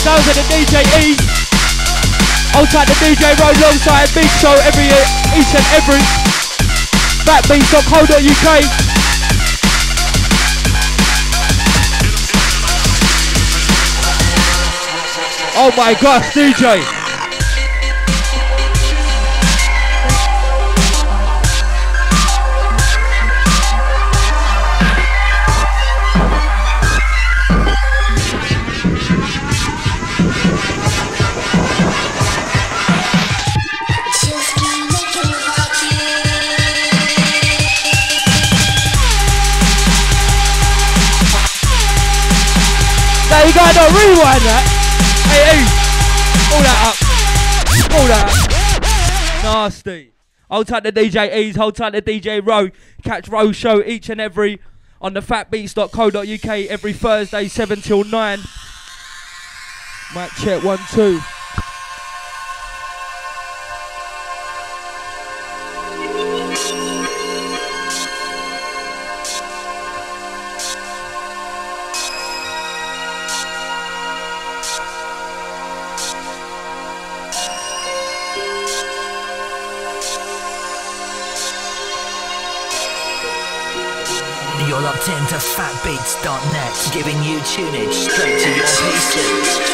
Sounds of the DJ E. Outside the DJ Road alongside Big Show each and every. Fatbeats.co.uk. Oh my gosh, DJ. You gotta rewind that. Hey, pull that up. Pull that up. Nasty. Hold tight the DJ E's, hold tight the DJ Ro. Catch Ro's show each and every on the fatbeats.co.uk every Thursday 7 till 9. Mic check 1 2. You're locked into fatbeats.net, giving you tunage straight to your PC.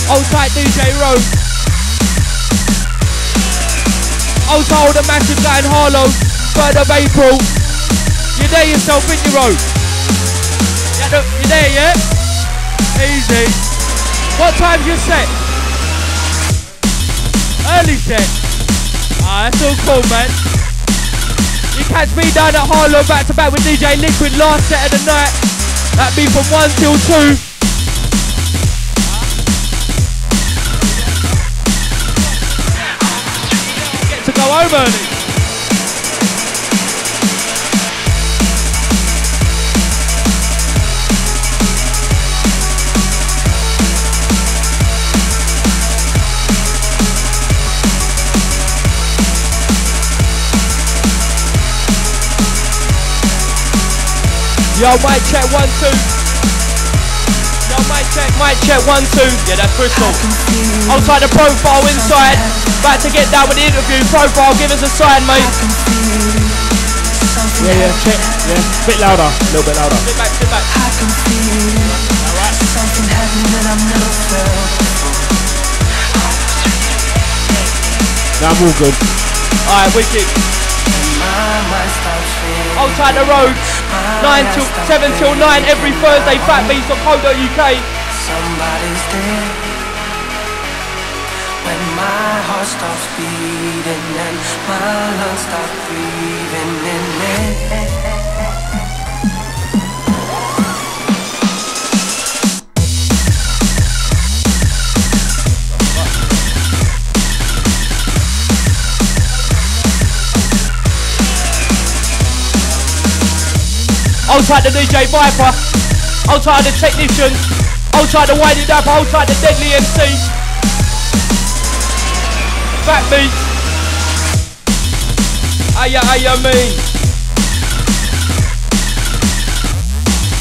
Old tight DJ Ro. Old tight the massive guy in Harlow. 3rd of April. You there yourself in your road? You there, yeah? Easy. What time's your set? Early set. Ah, that's all cool, man. You catch me down at Harlow back to back with DJ Liquid last set of the night. That'd be from 1 till 2. To go home early. Yo, mic check 1 2. Yo, mic check 1 2. Yeah, that's Bristol. Outside the profile inside. About to get down with the interview. Profile, give us a sign, mate. Yeah, check. Yeah, bit louder, a little bit louder. Sit back, sit back. I can feel something happening that I've never felt. Now I'm all good. Alright, wicked. Hold tight the road. 7 till 9 every Thursday. Fatbeats.co.uk. Somebody's there. When my heart stops beating and my lungs stop breathing in it. Hold tight the DJ Viper. Hold tight the technician. Hold tight the Whitey Dapper. Hold tight the Deadly MC. Fat Beats. Aya me.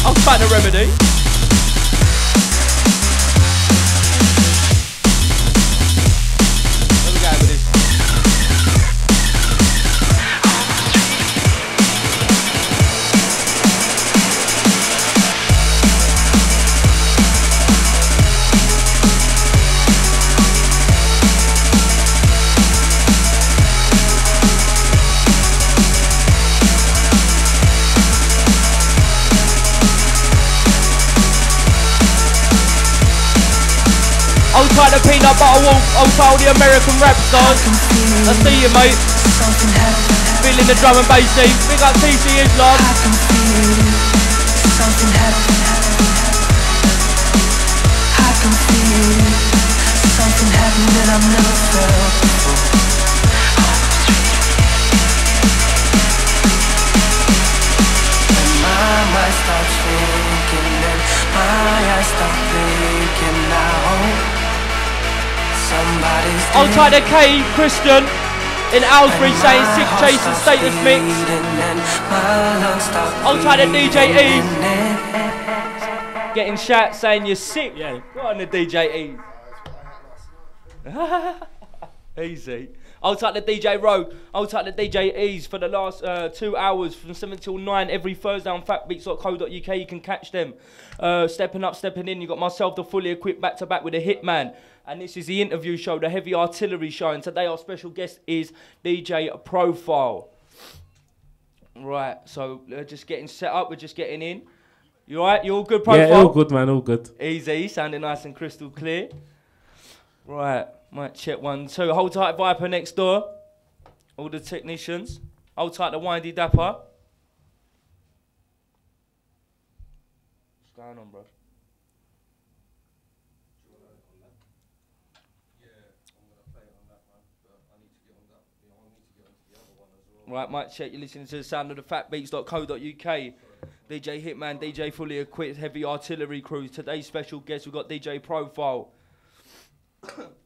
Hold tight the Remedy. Where we going with this? Hold tight the Peanut Butter Wolf, hold tight all the American rap stars. I see you, mate. Feeling the drum and bass scene. Big up TC Islam. Something happening that I've never felt before. And my mind starts thinking and my eyes start blinking now. Somebody's Hold tight the K Christian in Aylesbury saying sick chasing status mix. Hold tight the DJ E. Getting chat saying you're sick. Yeah. Go on the DJ E. Easy. Hold tight the DJ Rogue. Hold tight the DJ E's for the last 2 hours from 7 till 9 every Thursday on fatbeats.co.uk. You can catch them. Stepping up, stepping in. You got myself, the fully equipped, back to back with the Hitman. And this is the interview show, the heavy artillery show. And today our special guest is D.JPROFILE. Right, so just getting set up. We're just getting in. You alright? You all good, Profile? Yeah, all good, man, all good. Easy, sounding nice and crystal clear. Right, might check 1, 2. Hold tight Viper next door. All the technicians. Hold tight the Windy Dapper. What's going on, bro? Right, might check. You're listening to the sound of the fatbeats.co.uk. DJ Hitman, DJ fully equipped, heavy artillery crews. Today's special guest, we've got D.JPROFILE.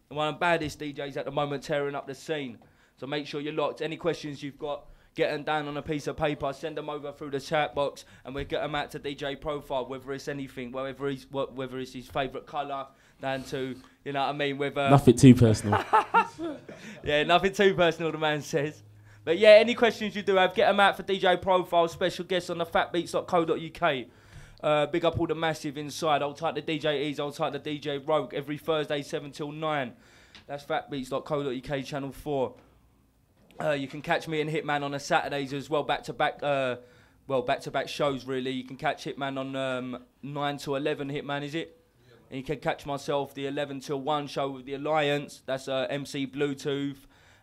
One of the baddest DJs at the moment, tearing up the scene. So make sure you're locked. Any questions you've got, get them down on a piece of paper, send them over through the chat box, and we'll get them out to D.JPROFILE, whether it's anything, whether it's his favourite colour, down to, you know what I mean, whether... Nothing too personal. Yeah, nothing too personal, the man says. But yeah, any questions you do have, get them out for D.JPROFILE, special guest on the fatbeats.co.uk. Big up all the massive inside. I'll type the DJ E's, I'll type the DJ Rogue every Thursday 7 till 9. That's fatbeats.co.uk channel 4. You can catch me and Hitman on the Saturdays as well, back-to-back shows really. You can catch Hitman on 9 to 11, Hitman, is it? Yeah, and you can catch myself the 11 till 1 show with the Alliance. That's MC Bluetooth.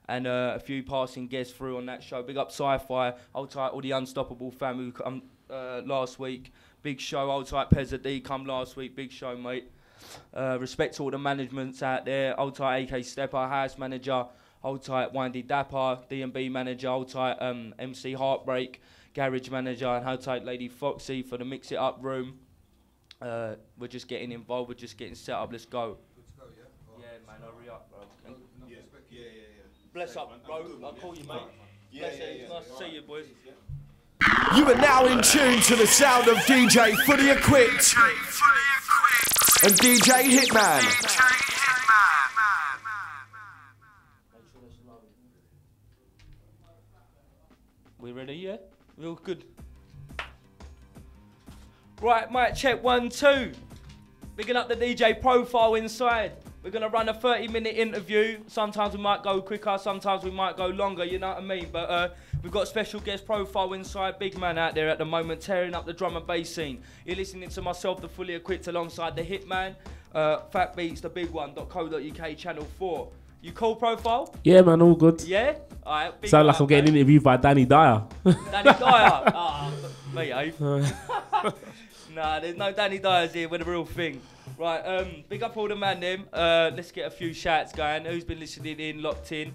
And a few passing guests through on that show. Big up Sci-Fi. Hold tight all the Unstoppable fam who come last week. Big show. Hold tight Pezza D come last week. Big show, mate. Respect to all the managements out there. Hold tight AK Stepper, house manager. Hold tight Windy Dapper, D&B manager. Hold tight MC Heartbreak, garage manager. And hold tight Lady Foxy for the Mix It Up room. We're just getting involved. We're just getting set up. Let's go. Let's go, yeah? Yeah, man. Hurry up, bro. Bless up, bro. I'll call you, mate. Bless you. Nice to see you, boys. You are now in tune to the sound of DJ Fully Equipped and DJ Hitman. We ready, yeah? We all good. Right, mic check 1, 2. Bigging up the DJ profile inside. We're gonna run a 30-minute interview. Sometimes we might go quicker, sometimes we might go longer, you know what I mean? But we've got a special guest profile inside, big man out there at the moment, tearing up the drum and bass scene. You're listening to myself, the Fully Equipped, alongside the Hitman, Fat Beats, the big one.co.uk, channel 4. You cool, profile? Yeah, man, all good. Yeah? Alright, big Sound like I'm getting interviewed by Danny Dyer. Danny Dyer? Ah, mate, Nah, there's no Danny Dyers here, we're the real thing. Right, big up all the man them. Let's get a few shouts going. Who's been listening in, locked in?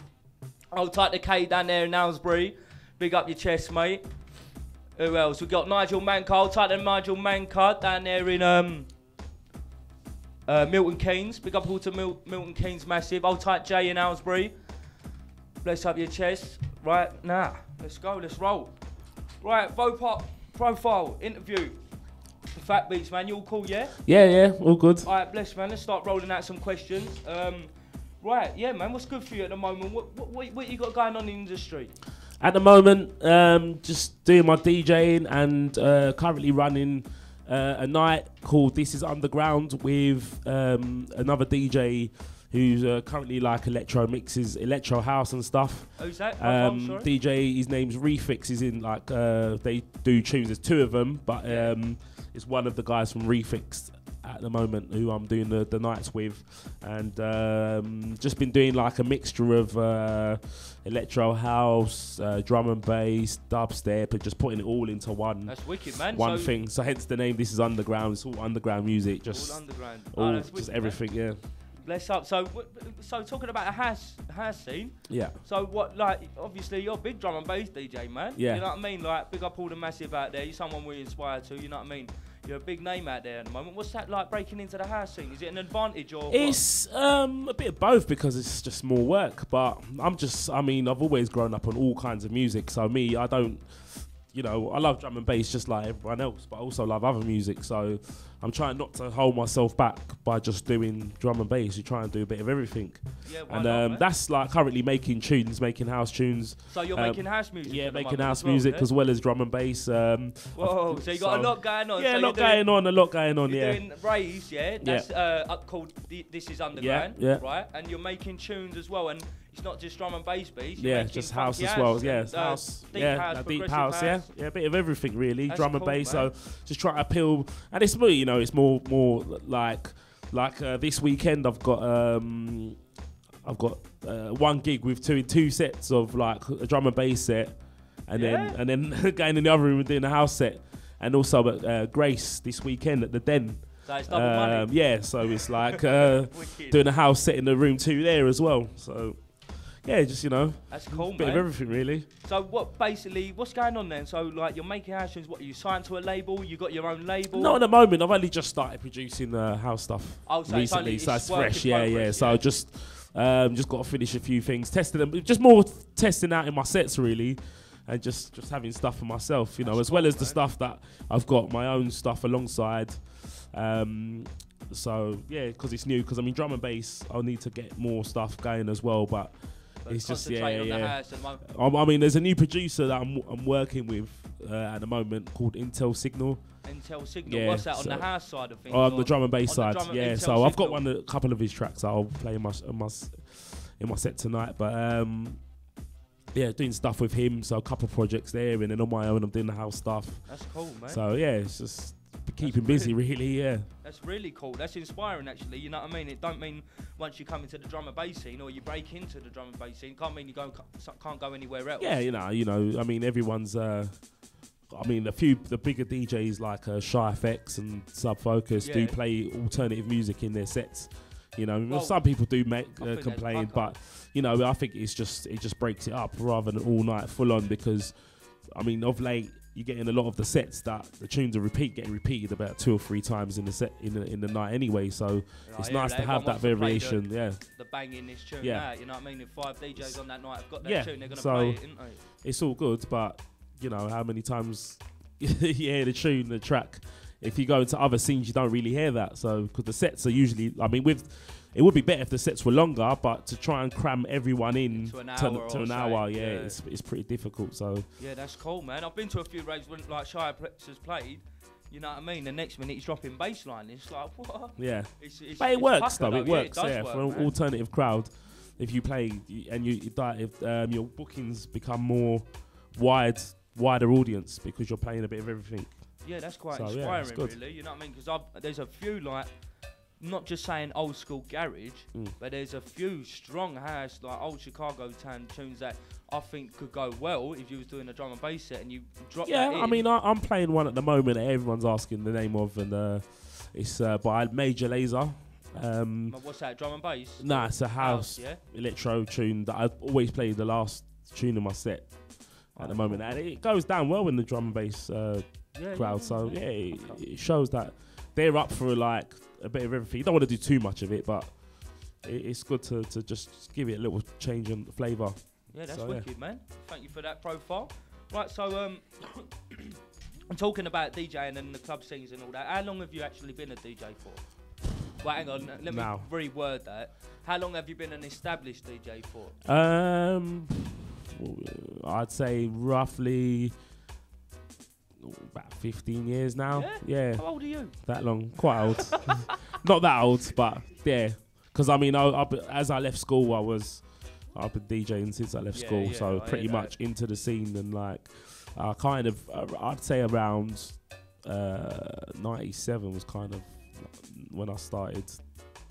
Hold tight the K down there in Aylesbury. Big up your chest, mate. Who else? We got Nigel Mancar. Hold tight the Nigel Mancar down there in Milton Keynes. Big up all to Milton Keynes, massive. Hold tight Jay in Aylesbury. Bless up your chest. Right, let's go, let's roll. Right, Vopop profile interview. Fat Beats, man, you all cool, yeah? Yeah, all good. Alright, bless, man, let's start rolling out some questions. Right, yeah, man, what's good for you at the moment? What you got going on in the industry? At the moment, just doing my DJing and currently running a night called This Is Underground with another DJ who's currently like electro mixes, electro house and stuff. Who's that? DJ, his name's Refix, he's in like, they do tunes, there's 2 of them, but it's one of the guys from Refix at the moment who I'm doing the nights with, and just been doing like a mixture of electro house, drum and bass, dubstep, and just putting it all into one. That's wicked, man. One thing. So hence the name. This is underground. It's all underground music. Just all underground. all, that's just wicked, everything. Man. Yeah. Bless up. So talking about a house scene. Yeah. So what? Like, obviously you're a big drum and bass DJ, man. Yeah. You know what I mean? Like, big up all the massive out there. You're someone we inspire to. You know what I mean? You're a big name out there at the moment. What's that like breaking into the house scene? Is it an advantage or It's a bit of both because it's just more work. But I've always grown up on all kinds of music. So me, I don't, I love drum and bass just like everyone else, but I also love other music. So I'm trying not to hold myself back by just doing drum and bass. You try and do a bit of everything. Yeah, and that's like currently making house tunes. So you're making house music? Yeah, making house music as well as drum and bass. Whoa, so you got a lot going on. Yeah, so a lot going on. You're Yeah. doing raves, yeah? That's called This Is Underground, right? And you're making tunes as well, and it's not just drum and bass beats. Yeah, just house as well. Yeah, house. Deep house. Yeah, a bit of everything really. That's drum and cool, bass. man. So just try to appeal, and it's more, it's more like this weekend I've got one gig with two sets of like a drum and bass set, and then going in the other room and doing a house set, and also at Grace this weekend at the Den. So it's double money. Yeah, so it's like doing a house set in the room 2 there as well. So. Yeah, just that's cool, bit of everything really. So what's going on then? So like you're making house tunes. What, are you signed to a label? You got your own label? Not at the moment. I've only just started producing house stuff recently, so it's fresh. Yeah. So just got to finish a few things, testing them, just more testing out in my sets really, and just having stuff for myself, as well as the stuff that I've got my own stuff alongside. So yeah, because it's new. Because drum and bass, I'll need to get more stuff going as well, but. It's just on the house there's a new producer that I'm working with at the moment called Intel Signal. Intel Signal. What's that on the house side of things? On the drum and bass side. Yeah. So I've got a couple of his tracks that I'll play in my set tonight. But doing stuff with him. So a couple of projects there, and then on my own I'm doing the house stuff. That's cool, man. So yeah, it's just. Keeping busy, really, yeah. That's really cool. That's inspiring, actually. You know what I mean? It don't mean once you come into the drum and bass scene or you break into the drum and bass scene, can't mean you can't go anywhere else. Yeah, everyone's. The bigger DJs like Shy FX and Sub Focus do play alternative music in their sets. Some people do complain, but I think it just breaks it up rather than all night full on because, of late. You're getting a lot of the sets that the tunes are getting repeated about 2 or 3 times in the set in the night anyway. So it's nice to have that variation. The banging this tune. Yeah, you know what I mean. If 5 DJs on that night have got that tune, they're gonna play it, isn't they? It's all good, but how many times you hear the track, if you go into other scenes, you don't really hear that. So because the sets are usually, I mean, it would be better if the sets were longer, but to try and cram everyone in to an hour, hour, it's pretty difficult. So yeah, that's cool, man. I've been to a few raves when like shoutouts has played. You know what I mean? The next minute he's dropping bass line. It's like, what? Yeah. It's but it works, though. It works, yeah, for an alternative crowd. If you play and if your bookings become more wider audience because you're playing a bit of everything. Yeah, that's quite inspiring, really. You know what I mean? Because there's a few, like, not just saying old school garage, but there's a few strong house, like old Chicago town tunes that I think could go well if you was doing a drum and bass set and you drop that in. I mean, I'm playing one at the moment that everyone's asking the name of, and it's by Major Lazer. What's that, drum and bass? Nah, it's a house electro tune that I've always played the last tune in my set at the moment. And it goes down well in the drum and bass crowd. So, it shows that they're up for like a bit of everything. You don't want to do too much of it, but it's good to just give it a little change in flavour. Yeah, that's wicked, man. Thank you for that profile. Right, so I'm talking about DJing and the club scenes and all that. How long have you actually been a DJ for? Well, hang on, let me reword that. How long have you been an established DJ for? I'd say roughly about 15 years now. Yeah. How old are you? That long. Quite old. Not that old, but yeah. Because I mean, as I left school, I've been DJing since I left school, so pretty much into the scene, and like kind of I'd say around 97 was kind of when I started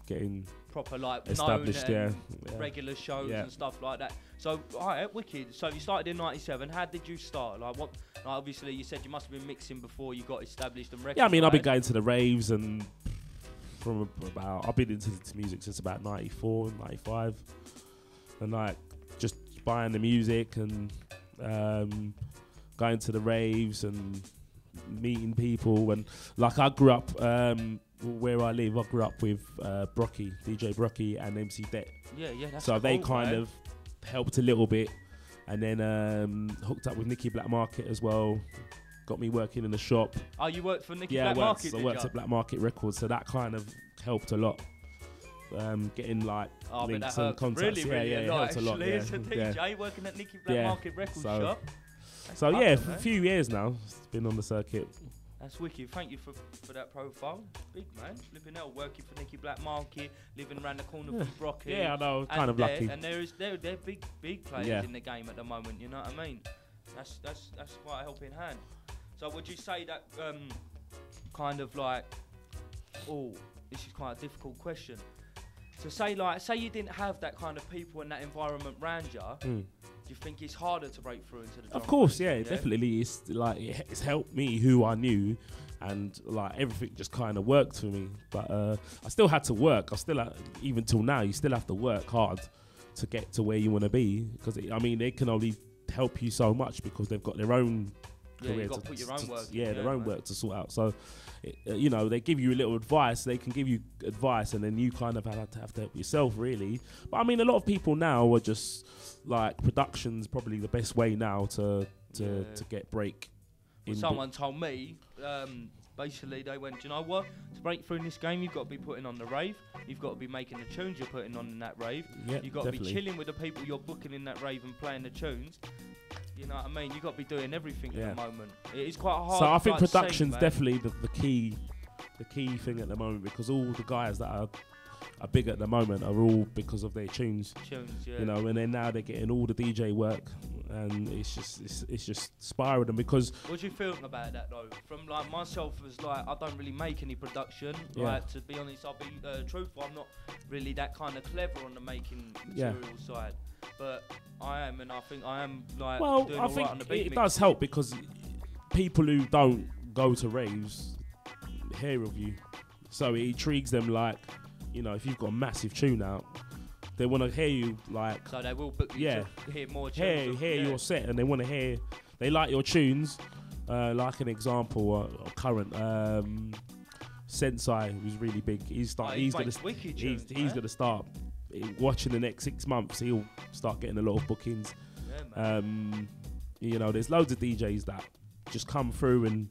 getting proper like established, regular shows and stuff like that. So alright, wicked. So you started in 97. How did you start? Like what? Like obviously you said you must have been mixing before you got established and recognized. Yeah, I mean I've been going to the raves and I've been into music since about 94, 95. And like just buying the music and going to the raves and meeting people, and like I grew up where I live. I grew up with Brocky, DJ Brocky, and MC Det. Yeah, that's so cool, they kind of helped a little bit, and then hooked up with Nicky Black Market as well. Got me working in the shop. Oh, you worked for Nicky Black Market? I worked at Black Market Records, so that kind of helped a lot. Getting like links and contacts. Really helped a lot. Yeah. As a DJ working at Nicky Black Market Records shop. So yeah, for a few years now, it's been on the circuit. That's wicked. Thank you for that profile. Big man, flipping hell, working for Nicky Black Market, living around the corner from Brocky. Yeah, I know, kind of lucky. And they're big players in the game at the moment. You know what I mean? That's quite a helping hand. So would you say that kind of like, this is quite a difficult question. So say you didn't have that kind of people and that environment around you, do you think it's harder to break through into the drum? Of course, definitely. It's like it's helped me who I knew, and like everything just kind of worked for me. But I still had to work. Even till now, you still have to work hard to get to where you want to be. Because they can only help you so much because they've got their own career. You've got to put your own work. Their own work to sort out. So. They give you a little advice. They can give you advice, and then you kind of have to help yourself, really. But I mean, a lot of people now are just like production's probably the best way now to get break. Someone told me, basically, they went, do you know what? To break through in this game, you've got to be putting on the rave. You've got to be making the tunes you're putting on in that rave. You've got to be chilling with the people you're booking in that rave and playing the tunes. You know what I mean? You've got to be doing everything at the moment. It is quite hard. So I think production's definitely the key thing at the moment, because all the guys that are big at the moment are all because of their tunes. And then now they're getting all the DJ work, and it's just spiraling because. What do you feel about that though? From like myself, as like I don't really make any production. Like to be honest, I'll be truthful. I'm not really that kind of clever on the making material side. But I am, and I think I am like. Well, doing I think right on the beat it does help, because people who don't go to raves hear of you, so it intrigues them. Like, if you've got a massive tune out, they want to hear you. Like, so they will book you to hear more tunes. Hear your set, and they want to hear. They like your tunes. Like an example, current Sensei, who's really big. He's gonna start. Watching the next 6 months, he'll start getting a lot of bookings. There's loads of DJs that just come through and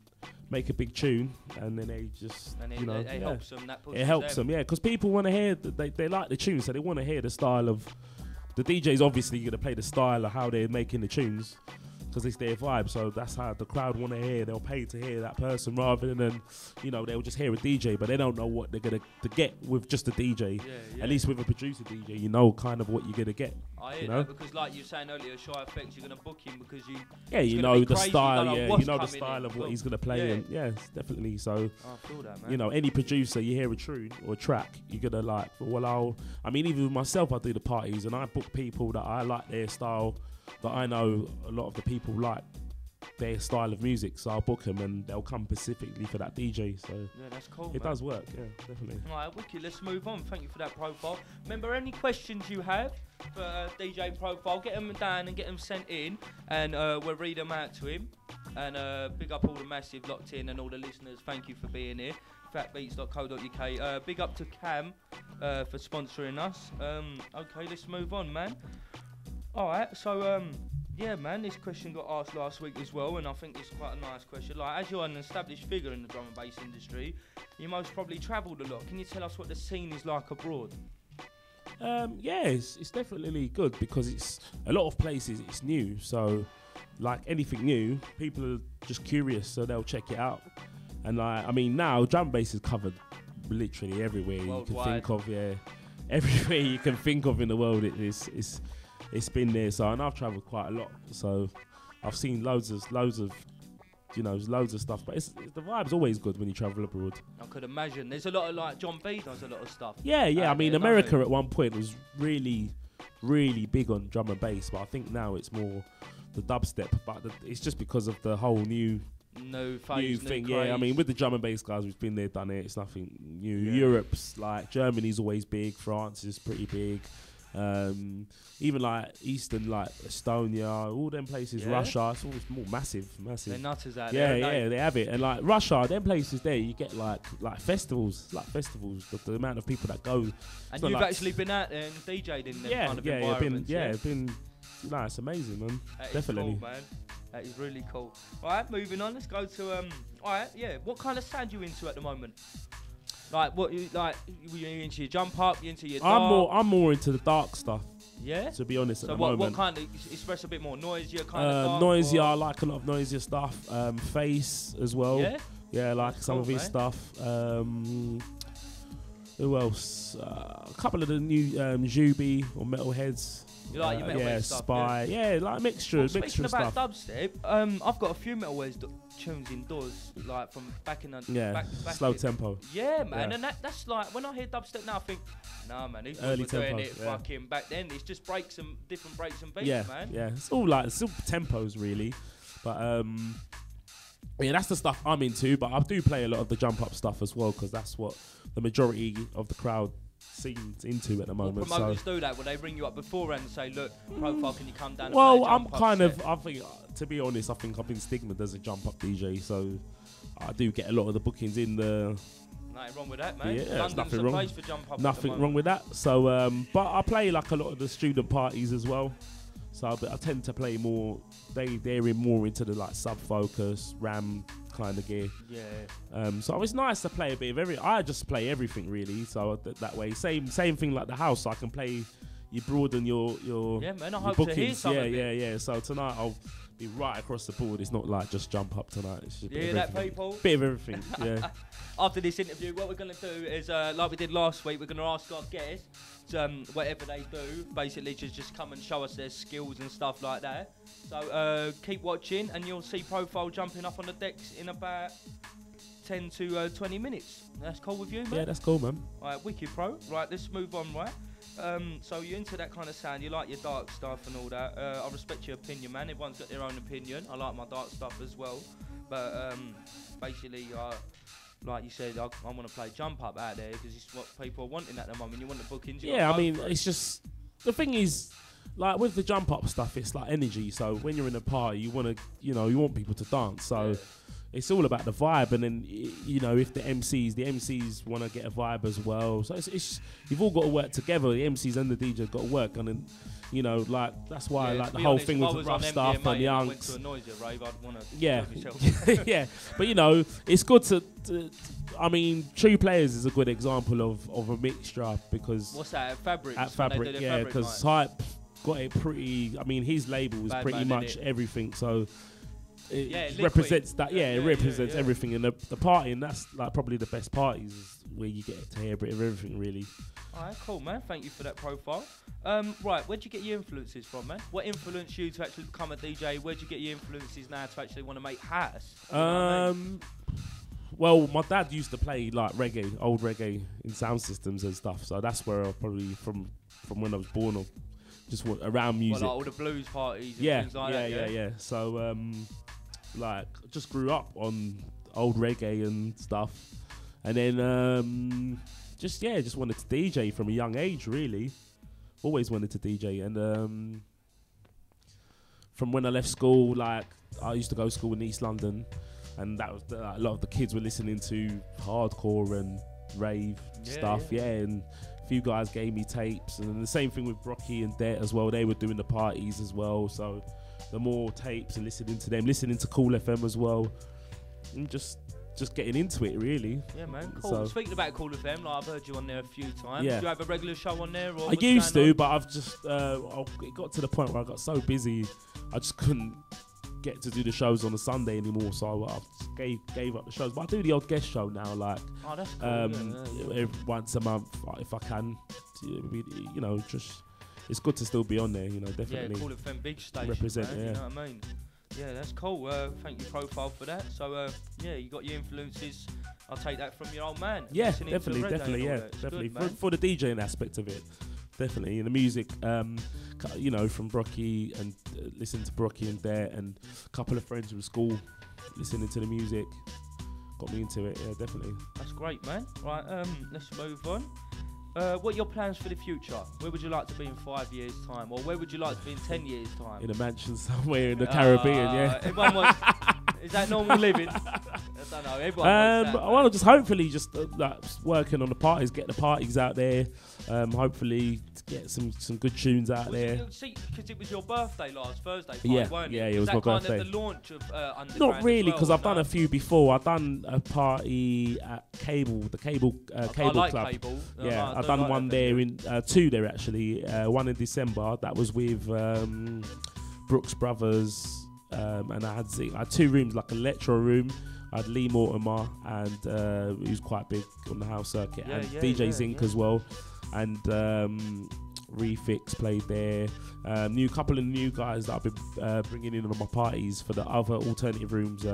make a big tune, and then they just, And you know, it helps them. That pushes it helps them, yeah, because people want to hear, they like the tune, so they want to hear the style of, the DJ's obviously going to play the style of how they're making the tunes, because it's their vibe, so that's how the crowd want to hear. They'll pay to hear that person rather than, you know, they'll just hear a DJ, but they don't know what they're going to get with just a DJ. Yeah. At least with a producer DJ, you know kind of what you're going to get. I hear you know? that, because like you were saying earlier, Shy Effects, you're going to book him because you... Yeah, you know the style, you know the style of what he's going to play, and definitely. So, I feel that, man. you know, any producer, you hear a tune or a track, you're going to like, well, I mean, even with myself, I do the parties, and I book people that I like their style, that I know a lot of the people like their style of music, so I'll book them and they'll come specifically for that DJ. So yeah, that's cool. It does work, yeah, definitely. All right, wicked. Let's move on. Thank you for that profile. Remember, any questions you have for DJ Profile, get them down and get them sent in, and we'll read them out to him. And big up all the massive locked in and all the listeners. Thank you for being here. Fatbeats.co.uk. Big up to Cam for sponsoring us. Okay, let's move on, man. All right, so yeah, man, this question got asked last week as well, and I think it's quite a nice question. Like, as you're an established figure in the drum and bass industry, you most probably travelled a lot. Can you tell us what the scene is like abroad? Yeah, it's definitely good, because it's a lot of places, it's new. So, like anything new, people are just curious, so they'll check it out. And like, I mean, now drum and bass is covered literally everywhere you can think of. Yeah, everywhere you can think of in the world, it's been there. So, and I've travelled quite a lot, so I've seen loads of stuff. But the vibe's always good when you travel abroad. I could imagine. There's a lot of, like, John B does a lot of stuff. Yeah. I mean, America at one point was really, really big on drum and bass, but I think now it's more the dubstep. But it's just because of the whole new thing. Yeah, I mean, with the drum and bass guys, we've been there, done it. It's nothing new. Yeah. Europe's like, Germany's always big. France is pretty big. Even like Eastern, like Estonia, all them places, Russia, it's always more massive. They're nutters out there. Yeah, they have it. And like Russia, them places there, you get like festivals, the amount of people that go. And you've actually been out there and DJ'd in them kind of environments. No, it's amazing, man. That definitely. Is cool, man. That is really cool. All right, moving on. Let's go to what kind of sound you into at the moment? Like, what you like? You into your jump up? You into your dark? I'm more into the dark stuff. Yeah. To be honest, at the moment. So what kind of express a bit more noisier kind of dark? Noisier. I like a lot of noisier stuff. Face as well. Yeah. Yeah, I like some of his stuff. Who else? A couple of the new Juby or Metalheads. You like your Metalhead stuff? Spy. Yeah, like mixture of speaking stuff. About dubstep, I've got a few Metalhead tunes indoors, like from back in the back slow tempo. Yeah, man, and that's like, when I hear dubstep now, I think, nah, man, these guys were doing it fucking back then. It's just different breaks and beats, man. Yeah, it's all tempos really, but yeah, that's the stuff I'm into. But I do play a lot of the jump up stuff as well, because that's what the majority of the crowd seems into at the moment. Promoters do that? Will they ring you up beforehand and say, look, Profile, can you come down? Well, I'm kind of, I think, to be honest, I think I've been stigmatized as a jump up DJ, so I do get a lot of the bookings in the. Nothing wrong with that, man. Yeah, London's nothing a wrong. place for jump up. Nothing wrong with that. So, but I play like a lot of the student parties as well. So I tend to play more. They're in more into the like Sub Focus, Ram kind of gear. Yeah. So it's nice to play a bit of everything. I just play everything really. So that way, same thing like the house. I can play. You broaden your yeah, man. I hope bookings. to hear some of it. Yeah. So tonight I'll be right across the board. It's not like just jump up tonight. It's just people. Bit of everything. Yeah. After this interview, what we're going to do is, like we did last week, we're going to ask our guests, whatever they do, basically just come and show us their skills and stuff like that. So keep watching, and you'll see Profile jumping up on the decks in about 10 to 20 minutes. That's cool with you, man? Yeah, that's cool, man. All right, wicked, bro. Right, let's move on, right? So you're into that kind of sound, you like your dark stuff and all that. I respect your opinion, man. Everyone's got their own opinion. I like my dark stuff as well. But basically, like you said, I want to play jump up out there because it's what people are wanting at the moment. You want the bookings. Yeah, I mean, it's just, the thing is, like with the jump up stuff, it's like energy. So when you're in a party, you want to, you want people to dance. So it's all about the vibe, and then you know, if the MCs want to get a vibe as well. So it's you've all got to work together. The MCs and the DJs got to work, and then you know, like that's why like the whole honest, thing with the rough stuff and the unks. Yeah, yeah. But you know, it's good to. I mean, True Players is a good example of a mixture because what's that? Fabrics. At Fabric, yeah, because Hype got it pretty. I mean, his label was pretty much everything. So. It represents that, it represents everything in the party, and that's like probably the best parties where you get to hear a bit of everything, really. Alright, cool, man. Thank you for that profile. Right, where'd you get your influences from, man? What influenced you to actually become a DJ? Where'd you get your influences now to actually want to make house? Well, my dad used to play like reggae, old reggae in sound systems and stuff, so that's where I probably from when I was born, or just around music. Well, like all the blues parties and things like that. Yeah. So, like, just grew up on old reggae and stuff, and then just wanted to DJ from a young age. Really, always wanted to DJ, and from when I left school, like I used to go to school in East London, and that was a lot of the kids were listening to hardcore and rave stuff. And a few guys gave me tapes, and the same thing with Brocky and Det as well. They were doing the parties as well, so. The more tapes and listening to them, listening to Cool FM as well, and just getting into it, really. Yeah, man. Cool. So speaking about Cool FM, like I've heard you on there a few times. Yeah. Do you have a regular show on there? Or I used to, but I've just it got to the point where I got so busy, I just couldn't get to do the shows on a Sunday anymore. So I just gave up the shows. But I do the odd guest show now, like that's cool. Once a month if I can. You know, just. It's good to still be on there, you know, definitely. Yeah, Call It Fem big station, represent, man, you know what I mean? Yeah, that's cool. Thank you, profile, for that. So, you got your influences. I'll take that from your old man. Yeah, definitely, definitely. Good, for the DJing aspect of it, definitely. And the music, you know, from Brocky and listening to Brocky and Det, and a couple of friends from school listening to the music, got me into it. Yeah, definitely. That's great, man. Right, let's move on. What are your plans for the future? Where would you like to be in 5 years' time? Or where would you like to be in 10 years' time? In a mansion somewhere in the Caribbean, yeah. Everyone wants, is that normal living? I don't know. Everyone wants that. Well, just hopefully just like working on the parties, get the parties out there. Hopefully get some good tunes out there. See, because it was your birthday last Thursday, weren't it? Yeah, it was my birthday. Kind of the launch of Underground? Not really, because I've done a few before. I've done a party at Cable Club. Cable. Yeah, I've done one there in two there actually. One in December. That was with Brooks Brothers, and I had 2 rooms, like a electro room. I had Lee Mortimer, and he was quite big on the house circuit, and DJ Zinc as well, and Refix played there. Couple of new guys that I've been bringing in on my parties for the other alternative rooms.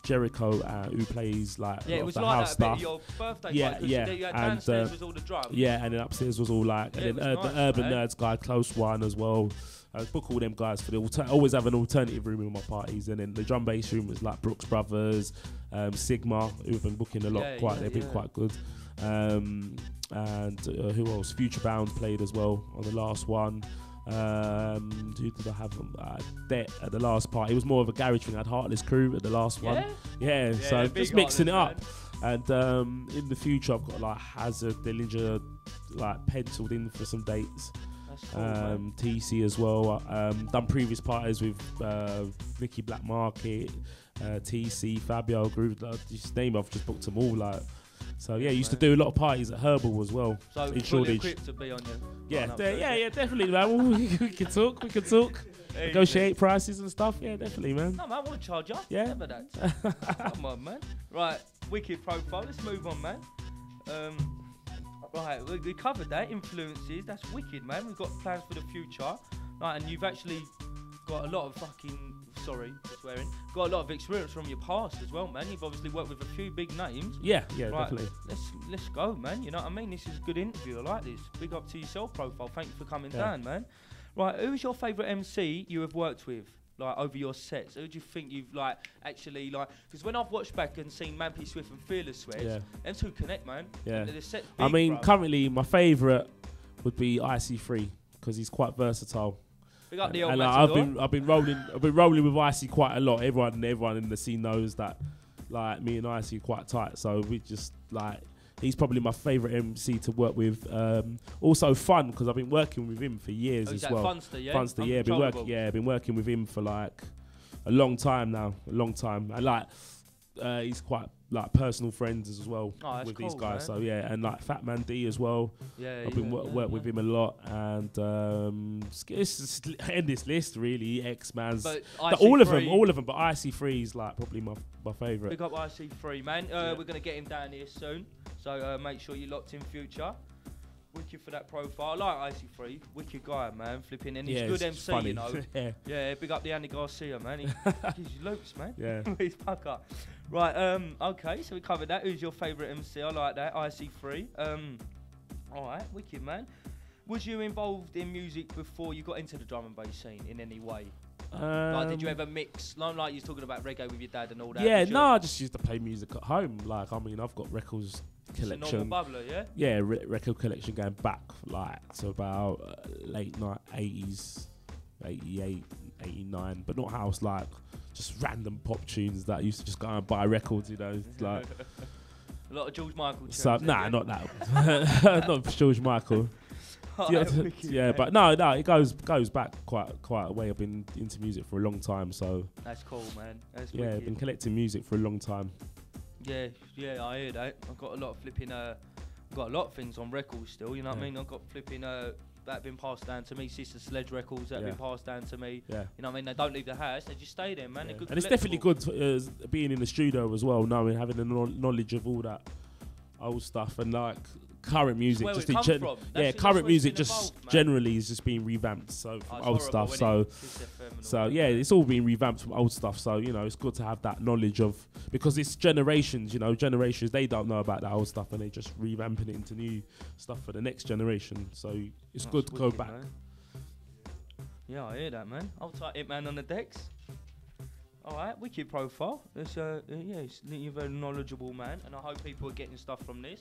Jericho, who plays like it was the like house that stuff. Your birthday And downstairs was all the drums. Yeah, and then upstairs was all like, and then the Urban Nerds guy, Close One as well. I book all them guys for the always have an alternative room in my parties, and then the drum bass room was like Brooks Brothers, Sigma, who've been booking a lot. They've been quite good. And who else? Future Bound played as well on the last one. Who did I have? Det at the last part. It was more of a garage thing. I had Heartless Crew at the last one. Yeah, so just mixing it up. And in the future, I've got like Hazard, Dillinger, like penciled in for some dates. Cool, TC as well. Done previous parties with Nicky Black Market, TC, Fabio Groove. Just name, I've just booked them all. Like, so yeah, used to do a lot of parties at Herbal as well. So in Shoreditch. EQUIPT to be on you. Yeah, definitely, man. we can talk. Negotiate prices and stuff. Yeah, definitely, man. No, man, I want to charge you. Yeah. Never that. Come on, man. Right, wicked profile. Let's move on, man. Right, we covered that. Influences. That's wicked, man. We've got plans for the future. Right, and you've actually got a lot of got a lot of experience from your past as well, man. You've obviously worked with a few big names. Yeah, right, definitely. Let's go, man. You know what I mean? This is a good interview. I like this. Big up to yourself, profile. Thank you for coming down, man. Right, who's your favourite MC you have worked with, like, over your sets? Who do you think you've, like, actually, like... Because when I've watched back and seen Mampy Swift and Fearless Sweats, them two connect, man. Yeah. The set's big, I mean, currently, my favourite would be IC3, because he's quite versatile. Big up the old and I've been rolling with Icy quite a lot. Everyone in the scene knows that like me and Icy quite tight, so we just like. He's probably my favourite MC to work with. Also fun because I've been working with him for years as well. Funster, yeah. Funster, yeah. Been working with him for like a long time now. And like he's quite like personal friends as well with these guys. Man. So yeah, and like Fatman D as well. Yeah, I've been worked with him a lot, and it's just end this list really. X-Man's, all of them. But IC3 is like probably my favourite. Big up IC3, man. We're gonna get him down here soon. So make sure you're locked in future. Wicked for that profile. I like IC3. Wicked guy, man. Flipping. And he's good MC, funny. You know. Yeah, big up the Andy Garcia, man. He gives you loops, man. Yeah. He's pucker. Right, okay, so we covered that. Who's your favourite MC? I like that. IC3. Alright, wicked, man. Was you involved in music before you got into the drum and bass scene in any way? Like, did you ever mix? Like you was talking about reggae with your dad and all that. Yeah, no, I just used to play music at home. Like, I mean, I've got records collection. It's a normal bubbler, yeah? Yeah, record collection going back like to about late night 80s, 88, 89, but not house, like just random pop tunes that I used to just go and buy records, you know, like a lot of George Michael tunes. So, nah, not that. Not George Michael. Yeah, but no, it goes back quite a way. I've been into music for a long time, so that's cool, man. That's wicked. I've been collecting music for a long time. Yeah, I hear that. I've got a lot of flipping. Got a lot of things on records still. You know what I mean? I've got flipping that have been passed down to me. Sister Sledge records that have been passed down to me. Yeah. You know what I mean? They don't leave the house. They just stay there, man. They're good. And it's definitely good being in the studio as well, knowing having the knowledge of all that old stuff and like. Current music, current music just generally is just being revamped. So from old stuff, so yeah, it's all being revamped from old stuff. So you know, it's good to have that knowledge of because it's generations. You know, generations they don't know about that old stuff and they just revamping it into new stuff for the next generation. So it's good to go back. Man. Yeah, I hear that, man. I'll type HITMAN on the decks. All right, wicked profile. It's you're a very knowledgeable man, and I hope people are getting stuff from this.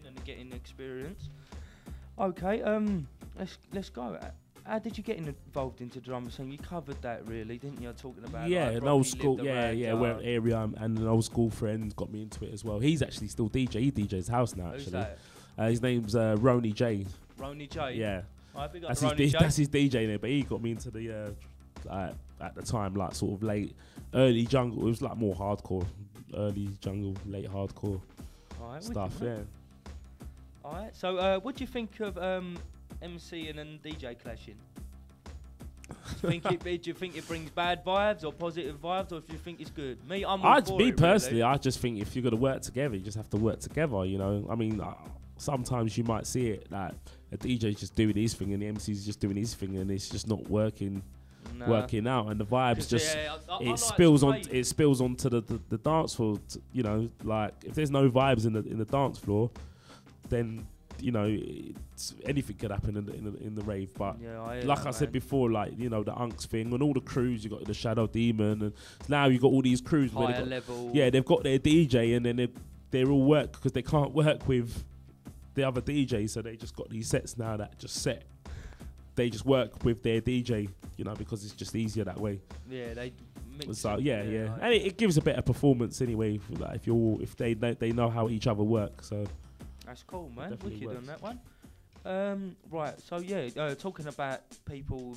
And getting experience. Okay, let's go. How did you get involved into drum scene? You covered that really, didn't you? Talking about an old school, where area and an old school friend got me into it as well. He's actually still DJ. He DJs house now. Who's actually. That? His name's Ronnie J. Ronnie J. Yeah. That's his DJ name, but he got me into the at the time like sort of early jungle. It was like more hardcore, early jungle, late hardcore stuff. Yeah. Alright, so what do you think of MCing and DJ clashing? Do you think it brings bad vibes or positive vibes, or do you think it's good? Me Personally, I just think if you're gonna work together, you just have to work together. You know, I mean, sometimes you might see it like a DJ's just doing his thing and the MC's just doing his thing, and it's just not working out, and the vibes just it spills onto the dance floor. You know, like if there's no vibes in the dance floor. Then you know anything could happen in the rave, but like I said before, like you know the Unks thing and all the crews, you got the Shadow Demon, and now you got all these crews where they've got their DJ, and then they're all work because they can't work with the other DJs, so they just got these sets now that just set. They just work with their DJ, you know, because it's just easier that way. Yeah, they. So and it gives a better performance anyway. Like if they know how each other work, so. That's cool, man. Wicked on that one. Right, so talking about people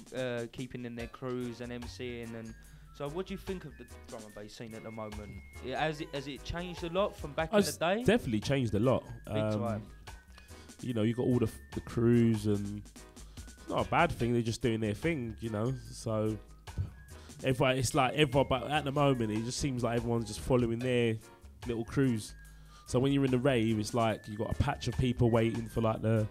keeping in their crews and MCing, and so what do you think of the drum and bass scene at the moment? Has it changed a lot from back in the day? Definitely changed a lot. Big time. You know, you got all the crews, and it's not a bad thing. They're just doing their thing, you know. So everyone, but at the moment, it just seems like everyone's just following their little crews. So when you're in the rave, it's like you got a patch of people waiting for like the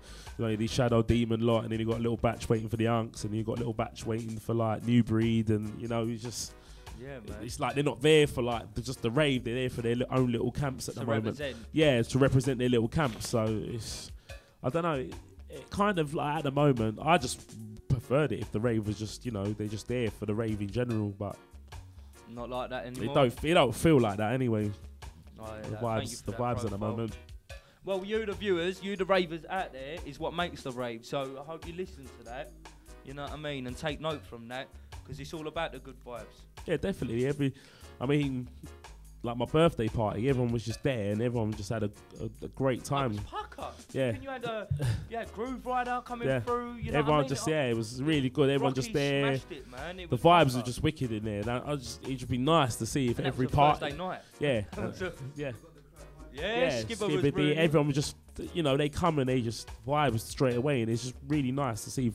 Shadow Demon lot, and then you got a little batch waiting for the Unks, and you got a little batch waiting for like New Breed, and you know it's just man. It's like they're not there for like just the rave; they're there for their own little camps at the moment. Yeah, to represent their little camps. So it's I don't know. It kind of like at the moment, I just preferred it if the rave was just they're just there for the rave in general, but not like that anymore. It don't feel like that anyway. The vibes at the moment. Well, you the viewers, you the ravers out there is what makes the rave. So I hope you listen to that, you know what I mean, and take note from that, because it's all about the good vibes. Yeah, definitely. I mean, like my birthday party, everyone was just there and everyone just had a great time. It was pucker. Yeah. You had Groove Rider coming through. You know Everyone what I mean? just it was really good. Everyone Rocky just there. Smashed it, man. It The was vibes pucker. were just wicked in there. It'd just be nice to see if And every that was party. Thursday night. Yeah. Yeah, Yeah, Skipper was really everyone was just, they come and they just vibe straight away, and it's just really nice to see if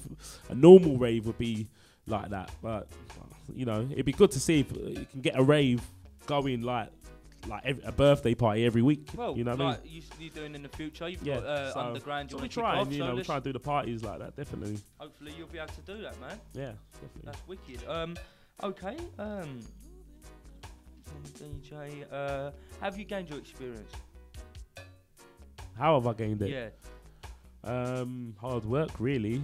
a normal rave would be like that. But it'd be good to see if you can get a rave going like a birthday party every week. Well, you know what I mean? you're doing in the future. You've Yeah, got so underground. You we want to try, kick off, and so we try and do the parties like that. Definitely. hopefully you'll be able to do that, man. Yeah, definitely. That's wicked. Okay. DJ, have you gained your experience? How have I gained it? Yeah. Hard work, really.